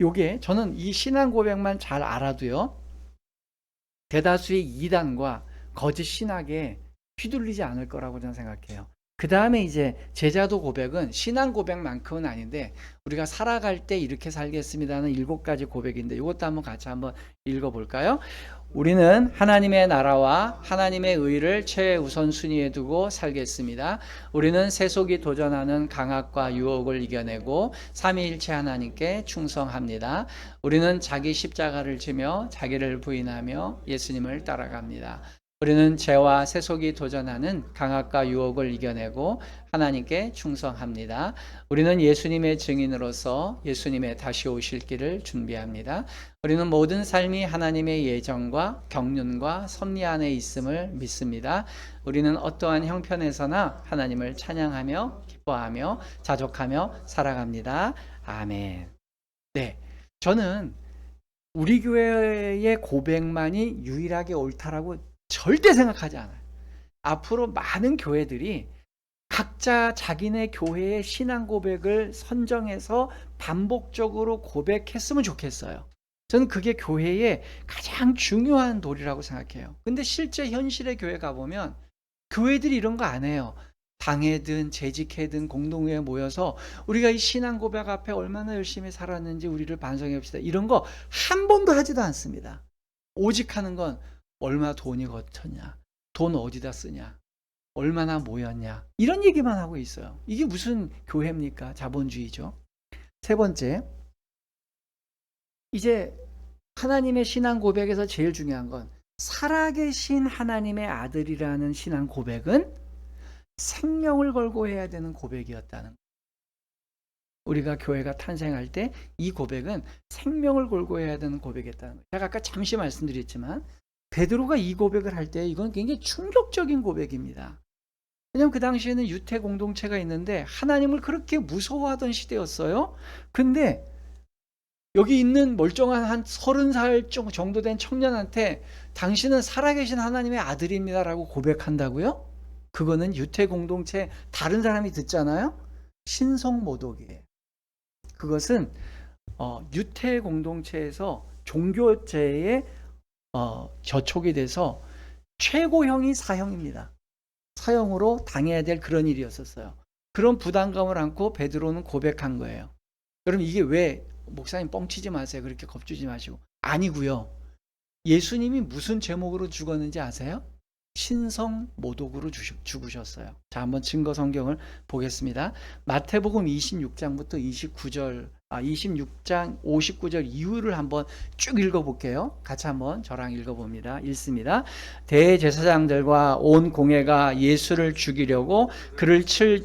요게 저는 이 신앙 고백만 잘 알아도요, 대다수의 이단과 거짓 신학에 휘둘리지 않을 거라고 저는 생각해요. 그 다음에 이제 제자도 고백은 신앙 고백만큼은 아닌데 우리가 살아갈 때 이렇게 살겠습니다는 7가지 고백인데 이것도 한번 같이 한번 읽어볼까요? 우리는 하나님의 나라와 하나님의 의를 최우선순위에 두고 살겠습니다. 우리는 세속이 도전하는 강압과 유혹을 이겨내고 삼위일체 하나님께 충성합니다. 우리는 자기 십자가를 지며 자기를 부인하며 예수님을 따라갑니다. 우리는 죄와 세속이 도전하는 강압과 유혹을 이겨내고 하나님께 충성합니다. 우리는 예수님의 증인으로서 예수님의 다시 오실 길을 준비합니다. 우리는 모든 삶이 하나님의 예정과 경륜과 섭리 안에 있음을 믿습니다. 우리는 어떠한 형편에서나 하나님을 찬양하며 기뻐하며 자족하며 살아갑니다. 아멘. 네, 저는 우리 교회의 고백만이 유일하게 옳다라고 절대 생각하지 않아요. 앞으로 많은 교회들이 각자 자기네 교회의 신앙 고백을 선정해서 반복적으로 고백했으면 좋겠어요. 저는 그게 교회의 가장 중요한 도리라고 생각해요. 근데 실제 현실의 교회 가보면 교회들이 이런 거 안 해요. 당회든 재직회든 공동회에 모여서 우리가 이 신앙 고백 앞에 얼마나 열심히 살았는지 우리를 반성해 봅시다. 이런 거 한 번도 하지도 않습니다. 오직 하는 건 얼마 돈이 거쳤냐, 돈 어디다 쓰냐, 얼마나 모였냐, 이런 얘기만 하고 있어요. 이게 무슨 교회입니까? 자본주의죠. 세 번째, 이제 하나님의 신앙 고백에서 제일 중요한 건 살아계신 하나님의 아들이라는 신앙 고백은 생명을 걸고 해야 되는 고백이었다는 거예요. 우리가 교회가 탄생할 때 이 고백은 생명을 걸고 해야 되는 고백이었다는 거예요. 제가 아까 잠시 말씀드렸지만 베드로가 이 고백을 할 때 이건 굉장히 충격적인 고백입니다. 왜냐하면 그 당시에는 유태 공동체가 있는데 하나님을 그렇게 무서워하던 시대였어요. 근데 여기 있는 멀쩡한 한 30살 정도 된 청년한테 당신은 살아계신 하나님의 아들입니다라고 고백한다고요? 그거는 유태 공동체 다른 사람이 듣잖아요. 신성모독이에요. 그것은 유태 공동체에서 종교제에 저촉이 돼서 최고형이 사형입니다. 사형으로 당해야 될 그런 일이었었어요. 그런 부담감을 안고 베드로는 고백한 거예요. 여러분 이게 왜 목사님 뻥치지 마세요. 그렇게 겁주지 마시고. 아니고요. 예수님이 무슨 제목으로 죽었는지 아세요? 신성모독으로 죽으셨어요. 자, 한번 증거 성경을 보겠습니다. 마태복음 26장부터 26장 59절 이후를 한번 쭉 읽어볼게요. 같이 한번 저랑 읽어봅니다. 읽습니다. 대제사장들과 온 공회가 예수를 죽이려고 그를 칠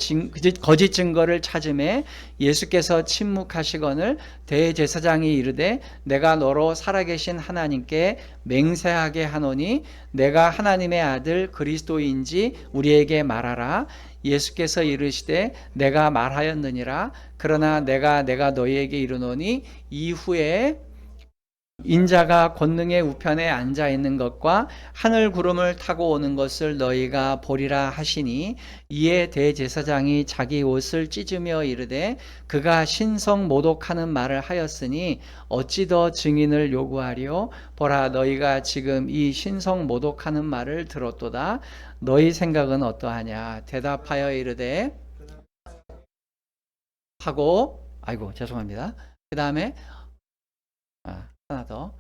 거짓 증거를 찾음에 예수께서 침묵하시거늘 대제사장이 이르되 내가 너로 살아계신 하나님께 맹세하게 하노니 내가 하나님의 아들 그리스도인지 우리에게 말하라. 예수께서 이르시되 내가 말하였느니라. 그러나 내가 너희에게 이르노니 이후에 인자가 권능의 우편에 앉아 있는 것과 하늘 구름을 타고 오는 것을 너희가 보리라 하시니 이에 대제사장이 자기 옷을 찢으며 이르되 그가 신성 모독하는 말을 하였으니 어찌 더 증인을 요구하리요. 보라 너희가 지금 이 신성 모독하는 말을 들었도다. 너희 생각은 어떠하냐. 대답하여 이르되 하고 죄송합니다. 그 다음에 하나 더.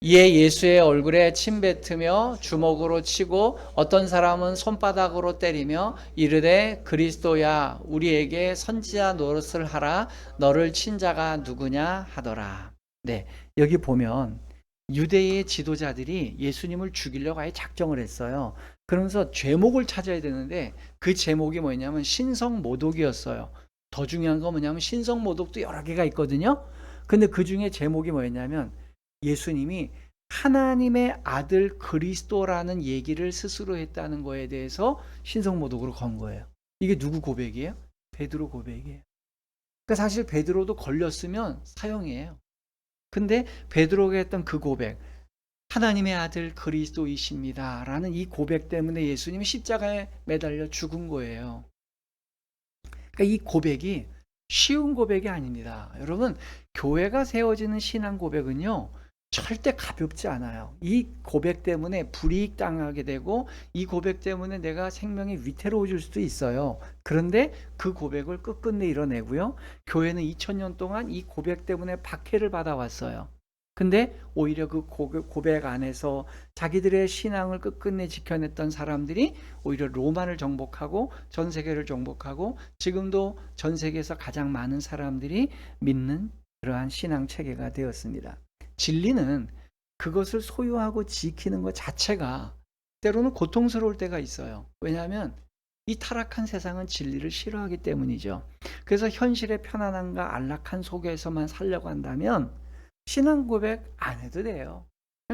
이에 예수의 얼굴에 침 뱉으며 주먹으로 치고 어떤 사람은 손바닥으로 때리며 이르되 그리스도야 우리에게 선지자 노릇을 하라. 너를 친 자가 누구냐 하더라. 네, 여기 보면 유대의 지도자들이 예수님을 죽이려고 아예 작정을 했어요. 그러면서 제목을 찾아야 되는데 그 제목이 뭐냐면 신성모독이었어요. 더 중요한 건 뭐냐면 신성모독도 여러 개가 있거든요. 근데 그 중에 제목이 뭐였냐면 예수님이 하나님의 아들 그리스도라는 얘기를 스스로 했다는 거에 대해서 신성모독으로 건 거예요. 이게 누구 고백이에요? 베드로 고백이에요. 그러니까 사실 베드로도 걸렸으면 사형이에요. 근데 베드로가 했던 그 고백, 하나님의 아들 그리스도이십니다 라는 이 고백 때문에 예수님이 십자가에 매달려 죽은 거예요. 그러니까 이 고백이 쉬운 고백이 아닙니다. 여러분, 교회가 세워지는 신앙 고백은요, 절대 가볍지 않아요. 이 고백 때문에 불이익 당하게 되고, 이 고백 때문에 내가 생명이 위태로워질 수도 있어요. 그런데 그 고백을 끝끝내 이뤄내고요. 교회는 2000년 동안 이 고백 때문에 박해를 받아왔어요. 근데 오히려 그 고백 안에서 자기들의 신앙을 끝끝내 지켜냈던 사람들이 오히려 로마를 정복하고 전 세계를 정복하고 지금도 전 세계에서 가장 많은 사람들이 믿는 그러한 신앙 체계가 되었습니다. 진리는 그것을 소유하고 지키는 것 자체가 때로는 고통스러울 때가 있어요. 왜냐하면 이 타락한 세상은 진리를 싫어하기 때문이죠. 그래서 현실의 편안함과 안락한 속에서만 살려고 한다면 신앙 고백 안 해도 돼요.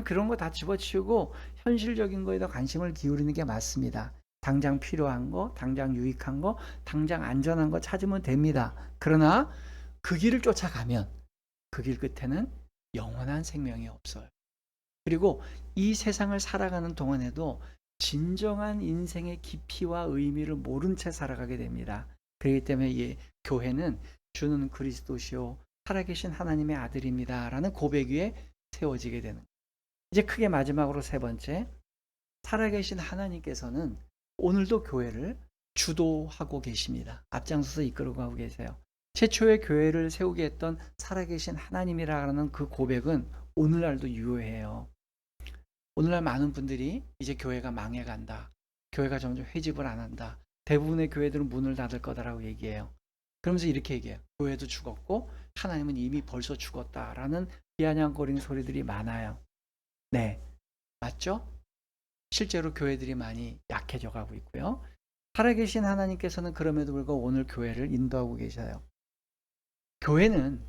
그런 거 다 집어치우고 현실적인 거에 더 관심을 기울이는 게 맞습니다. 당장 필요한 거, 당장 유익한 거, 당장 안전한 거 찾으면 됩니다. 그러나 그 길을 쫓아가면 그 길 끝에는 영원한 생명이 없어요. 그리고 이 세상을 살아가는 동안에도 진정한 인생의 깊이와 의미를 모른 채 살아가게 됩니다. 그렇기 때문에 교회는 주는 그리스도시요 살아계신 하나님의 아들입니다 라는 고백 위에 세워지게 되는 거예요. 이제 크게 마지막으로 세 번째, 살아계신 하나님께서는 오늘도 교회를 주도하고 계십니다. 앞장서서 이끌어가고 계세요. 최초의 교회를 세우게 했던 살아계신 하나님이라는 그 고백은 오늘날도 유효해요. 오늘날 많은 분들이 이제 교회가 망해간다. 교회가 점점 회집을 안 한다. 대부분의 교회들은 문을 닫을 거다라고 얘기해요. 그러면서 이렇게 얘기해요. 교회도 죽었고 하나님은 이미 벌써 죽었다라는 비아냥거리는 소리들이 많아요. 네, 맞죠? 실제로 교회들이 많이 약해져 가고 있고요. 살아계신 하나님께서는 그럼에도 불구하고 오늘 교회를 인도하고 계셔요. 교회는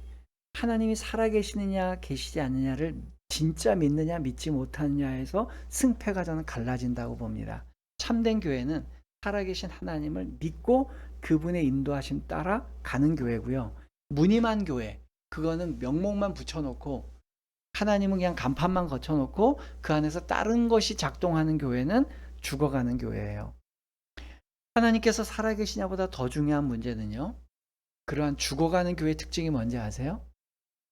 하나님이 살아계시느냐 계시지 않느냐를 진짜 믿느냐 믿지 못하느냐에서 승패가 저는 갈라진다고 봅니다. 참된 교회는 살아계신 하나님을 믿고 그분의 인도하심 따라 가는 교회고요. 무늬만 교회, 그거는 명목만 붙여놓고 하나님은 그냥 간판만 거쳐놓고 그 안에서 다른 것이 작동하는 교회는 죽어가는 교회예요. 하나님께서 살아계시냐보다 더 중요한 문제는요, 그러한 죽어가는 교회의 특징이 뭔지 아세요?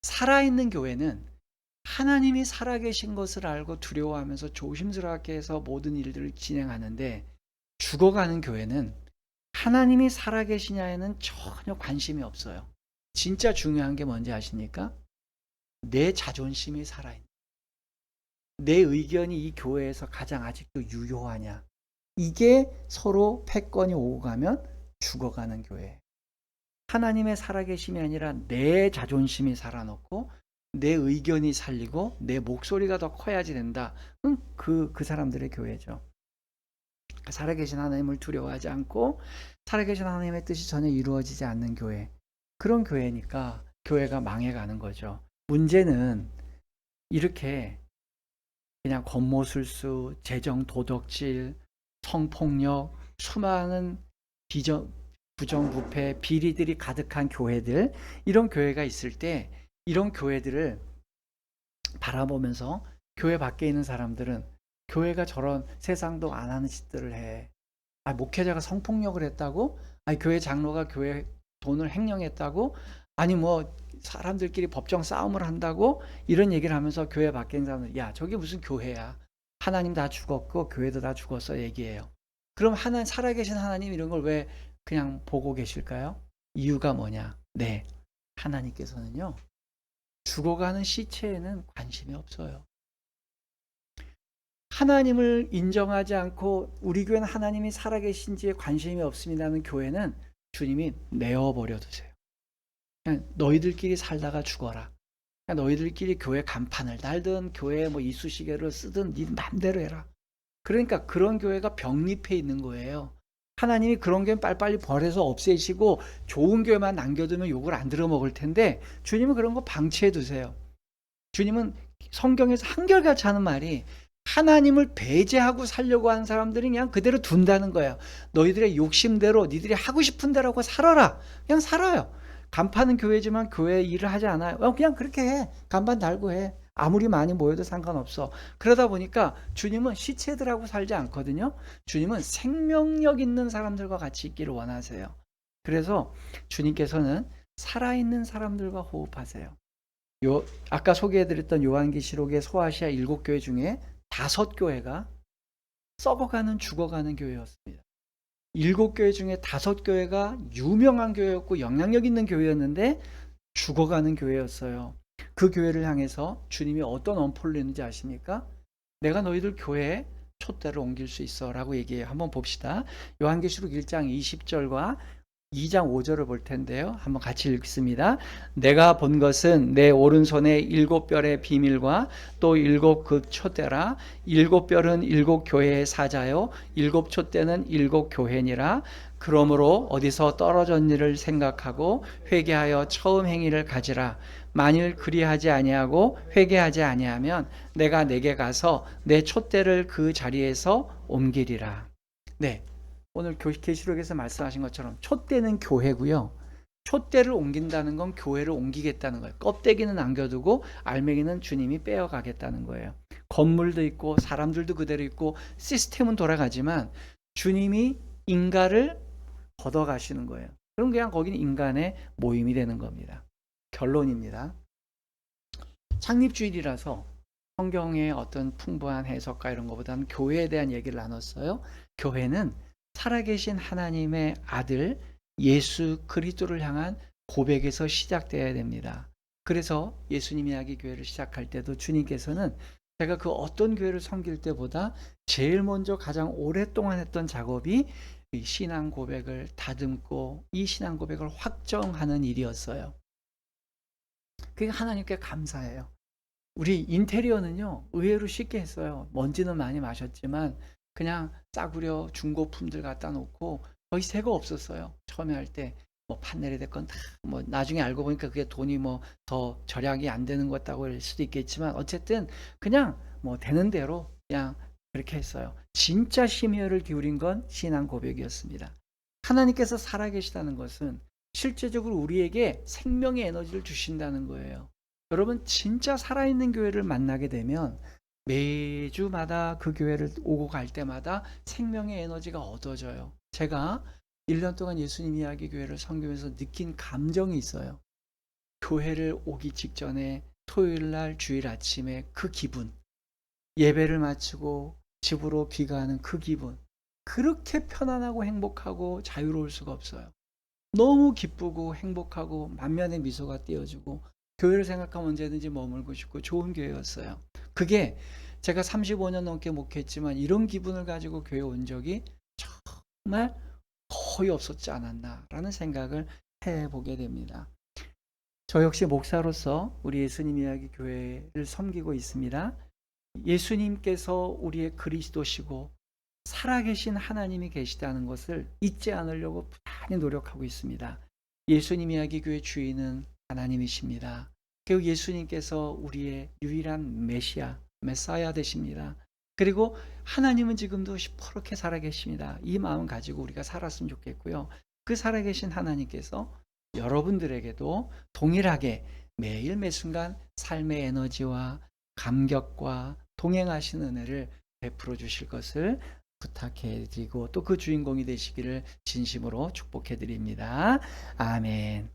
살아있는 교회는 하나님이 살아계신 것을 알고 두려워하면서 조심스럽게 해서 모든 일들을 진행하는데, 죽어가는 교회는 하나님이 살아계시냐에는 전혀 관심이 없어요. 진짜 중요한 게 뭔지 아십니까? 내 자존심이 살아있는, 내 의견이 이 교회에서 가장 아직도 유효하냐, 이게 서로 패권이 오고 가면 죽어가는 교회. 하나님의 살아계심이 아니라 내 자존심이 살아놓고 내 의견이 살리고 내 목소리가 더 커야지 된다. 그 사람들의 교회죠. 살아계신 하나님을 두려워하지 않고 살아계신 하나님의 뜻이 전혀 이루어지지 않는 교회. 그런 교회니까 교회가 망해가는 거죠. 문제는 이렇게 그냥 권모술수, 재정 도덕질, 성폭력, 수많은 부정부패, 비리들이 가득한 교회들, 이런 교회가 있을 때 이런 교회들을 바라보면서 교회 밖에 있는 사람들은 교회가 저런 세상도 안 하는 짓들을 해. 목회자가 성폭력을 했다고? 교회 장로가 교회 돈을 횡령했다고? 아니 뭐 사람들끼리 법정 싸움을 한다고? 이런 얘기를 하면서 교회 밖에 있는 사람들, 야 저게 무슨 교회야. 하나님 다 죽었고 교회도 다 죽었어 얘기해요. 그럼 살아계신 하나님 이런 걸 왜 그냥 보고 계실까요? 이유가 뭐냐? 네, 하나님께서는요, 죽어가는 시체에는 관심이 없어요. 하나님을 인정하지 않고 우리 교회는 하나님이 살아계신지에 관심이 없습니다는 교회는 주님이 내어버려 두세요. 그냥 너희들끼리 살다가 죽어라. 그냥 너희들끼리 교회 간판을 달든 교회 뭐 이쑤시개를 쓰든 네 맘대로 해라. 그러니까 그런 교회가 병립해 있는 거예요. 하나님이 그런 교회 빨리빨리 버려서 없애시고 좋은 교회만 남겨두면 욕을 안 들어먹을 텐데, 주님은 그런 거 방치해 두세요. 주님은 성경에서 한결같이 하는 말이, 하나님을 배제하고 살려고 하는 사람들이 그냥 그대로 둔다는 거예요. 너희들의 욕심대로 니들이 하고 싶은 대로 하고 살아라. 그냥 살아요. 간판은 교회지만 교회 일을 하지 않아요. 그냥 그렇게 해. 간판 달고 해. 아무리 많이 모여도 상관없어. 그러다 보니까 주님은 시체들하고 살지 않거든요. 주님은 생명력 있는 사람들과 같이 있기를 원하세요. 그래서 주님께서는 살아있는 사람들과 호흡하세요. 아까 소개해드렸던 요한계시록의 소아시아 7교회 중에 5교회가 썩어가는 죽어가는 교회였습니다. 7교회 중에 5교회가 유명한 교회였고 영향력 있는 교회였는데 죽어가는 교회였어요. 그 교회를 향해서 주님이 어떤 엄포를 내는지 아십니까? 내가 너희들 교회에 촛대를 옮길 수 있어 라고 얘기해요. 한번 봅시다. 요한계시록 1장 20절과 2장 5절을 볼 텐데요. 한번 같이 읽습니다. 내가 본 것은 내 오른손에 7별의 비밀과 또 7그 촛대라. 7별은 7교회의 사자요 7촛대는 7교회니라. 그러므로 어디서 떨어졌니를 생각하고 회개하여 처음 행위를 가지라. 만일 그리하지 아니하고 회개하지 아니하면 내가 내게 가서 내 촛대를 그 자리에서 옮기리라. 네, 오늘 계시록에서 말씀하신 것처럼 촛대는 교회고요. 촛대를 옮긴다는 건 교회를 옮기겠다는 거예요. 껍데기는 남겨두고 알맹이는 주님이 빼어가겠다는 거예요. 건물도 있고 사람들도 그대로 있고 시스템은 돌아가지만 주님이 인가를 걷어가시는 거예요. 그럼 그냥 거기는 인간의 모임이 되는 겁니다. 결론입니다. 창립주일이라서 성경의 어떤 풍부한 해석과 이런 것보다는 교회에 대한 얘기를 나눴어요. 교회는 살아계신 하나님의 아들 예수 그리스도를 향한 고백에서 시작되어야 됩니다. 그래서 예수님 이야기 교회를 시작할 때도 주님께서는 제가 그 어떤 교회를 섬길 때보다 제일 먼저 가장 오랫동안 했던 작업이 이 신앙 고백을 다듬고 이 신앙 고백을 확정하는 일이었어요. 그게 하나님께 감사해요. 우리 인테리어는요 의외로 쉽게 했어요. 먼지는 많이 마셨지만 그냥 싸구려 중고품들 갖다 놓고 거의 새거 없었어요. 처음에 할 때 뭐 판넬이 됐건 다 뭐 나중에 알고 보니까 그게 돈이 뭐 더 절약이 안 되는 것 같다고 할 수도 있겠지만 어쨌든 그냥 뭐 되는 대로 그냥 그렇게 했어요. 진짜 심혈을 기울인 건 신앙 고백이었습니다. 하나님께서 살아계시다는 것은 실제적으로 우리에게 생명의 에너지를 주신다는 거예요. 여러분 진짜 살아있는 교회를 만나게 되면 매주마다 그 교회를 오고 갈 때마다 생명의 에너지가 얻어져요. 제가 1년 동안 예수님 이야기 교회를 섬기면서 느낀 감정이 있어요. 교회를 오기 직전에 토요일 날 주일 아침에 그 기분, 예배를 마치고 집으로 귀가하는 그 기분, 그렇게 편안하고 행복하고 자유로울 수가 없어요. 너무 기쁘고 행복하고 만면에 미소가 띄어지고 교회를 생각하면 언제든지 머물고 싶고 좋은 교회였어요. 그게 제가 35년 넘게 목회했지만 이런 기분을 가지고 교회 온 적이 정말 거의 없었지 않았나라는 생각을 해보게 됩니다. 저 역시 목사로서 우리 예수님 이야기 교회를 섬기고 있습니다. 예수님께서 우리의 그리스도시고 살아계신 하나님이 계시다는 것을 잊지 않으려고 부단히 노력하고 있습니다. 예수님 이야기 교회 주인은 하나님이십니다. 그리고 예수님께서 우리의 유일한 메사야 되십니다. 그리고 하나님은 지금도 시퍼렇게 살아계십니다. 이 마음 가지고 우리가 살았으면 좋겠고요. 그 살아계신 하나님께서 여러분들에게도 동일하게 매일 매순간 삶의 에너지와 감격과 동행하시는 은혜를 베풀어 주실 것을 부탁해 드리고 또 그 주인공이 되시기를 진심으로 축복해 드립니다. 아멘.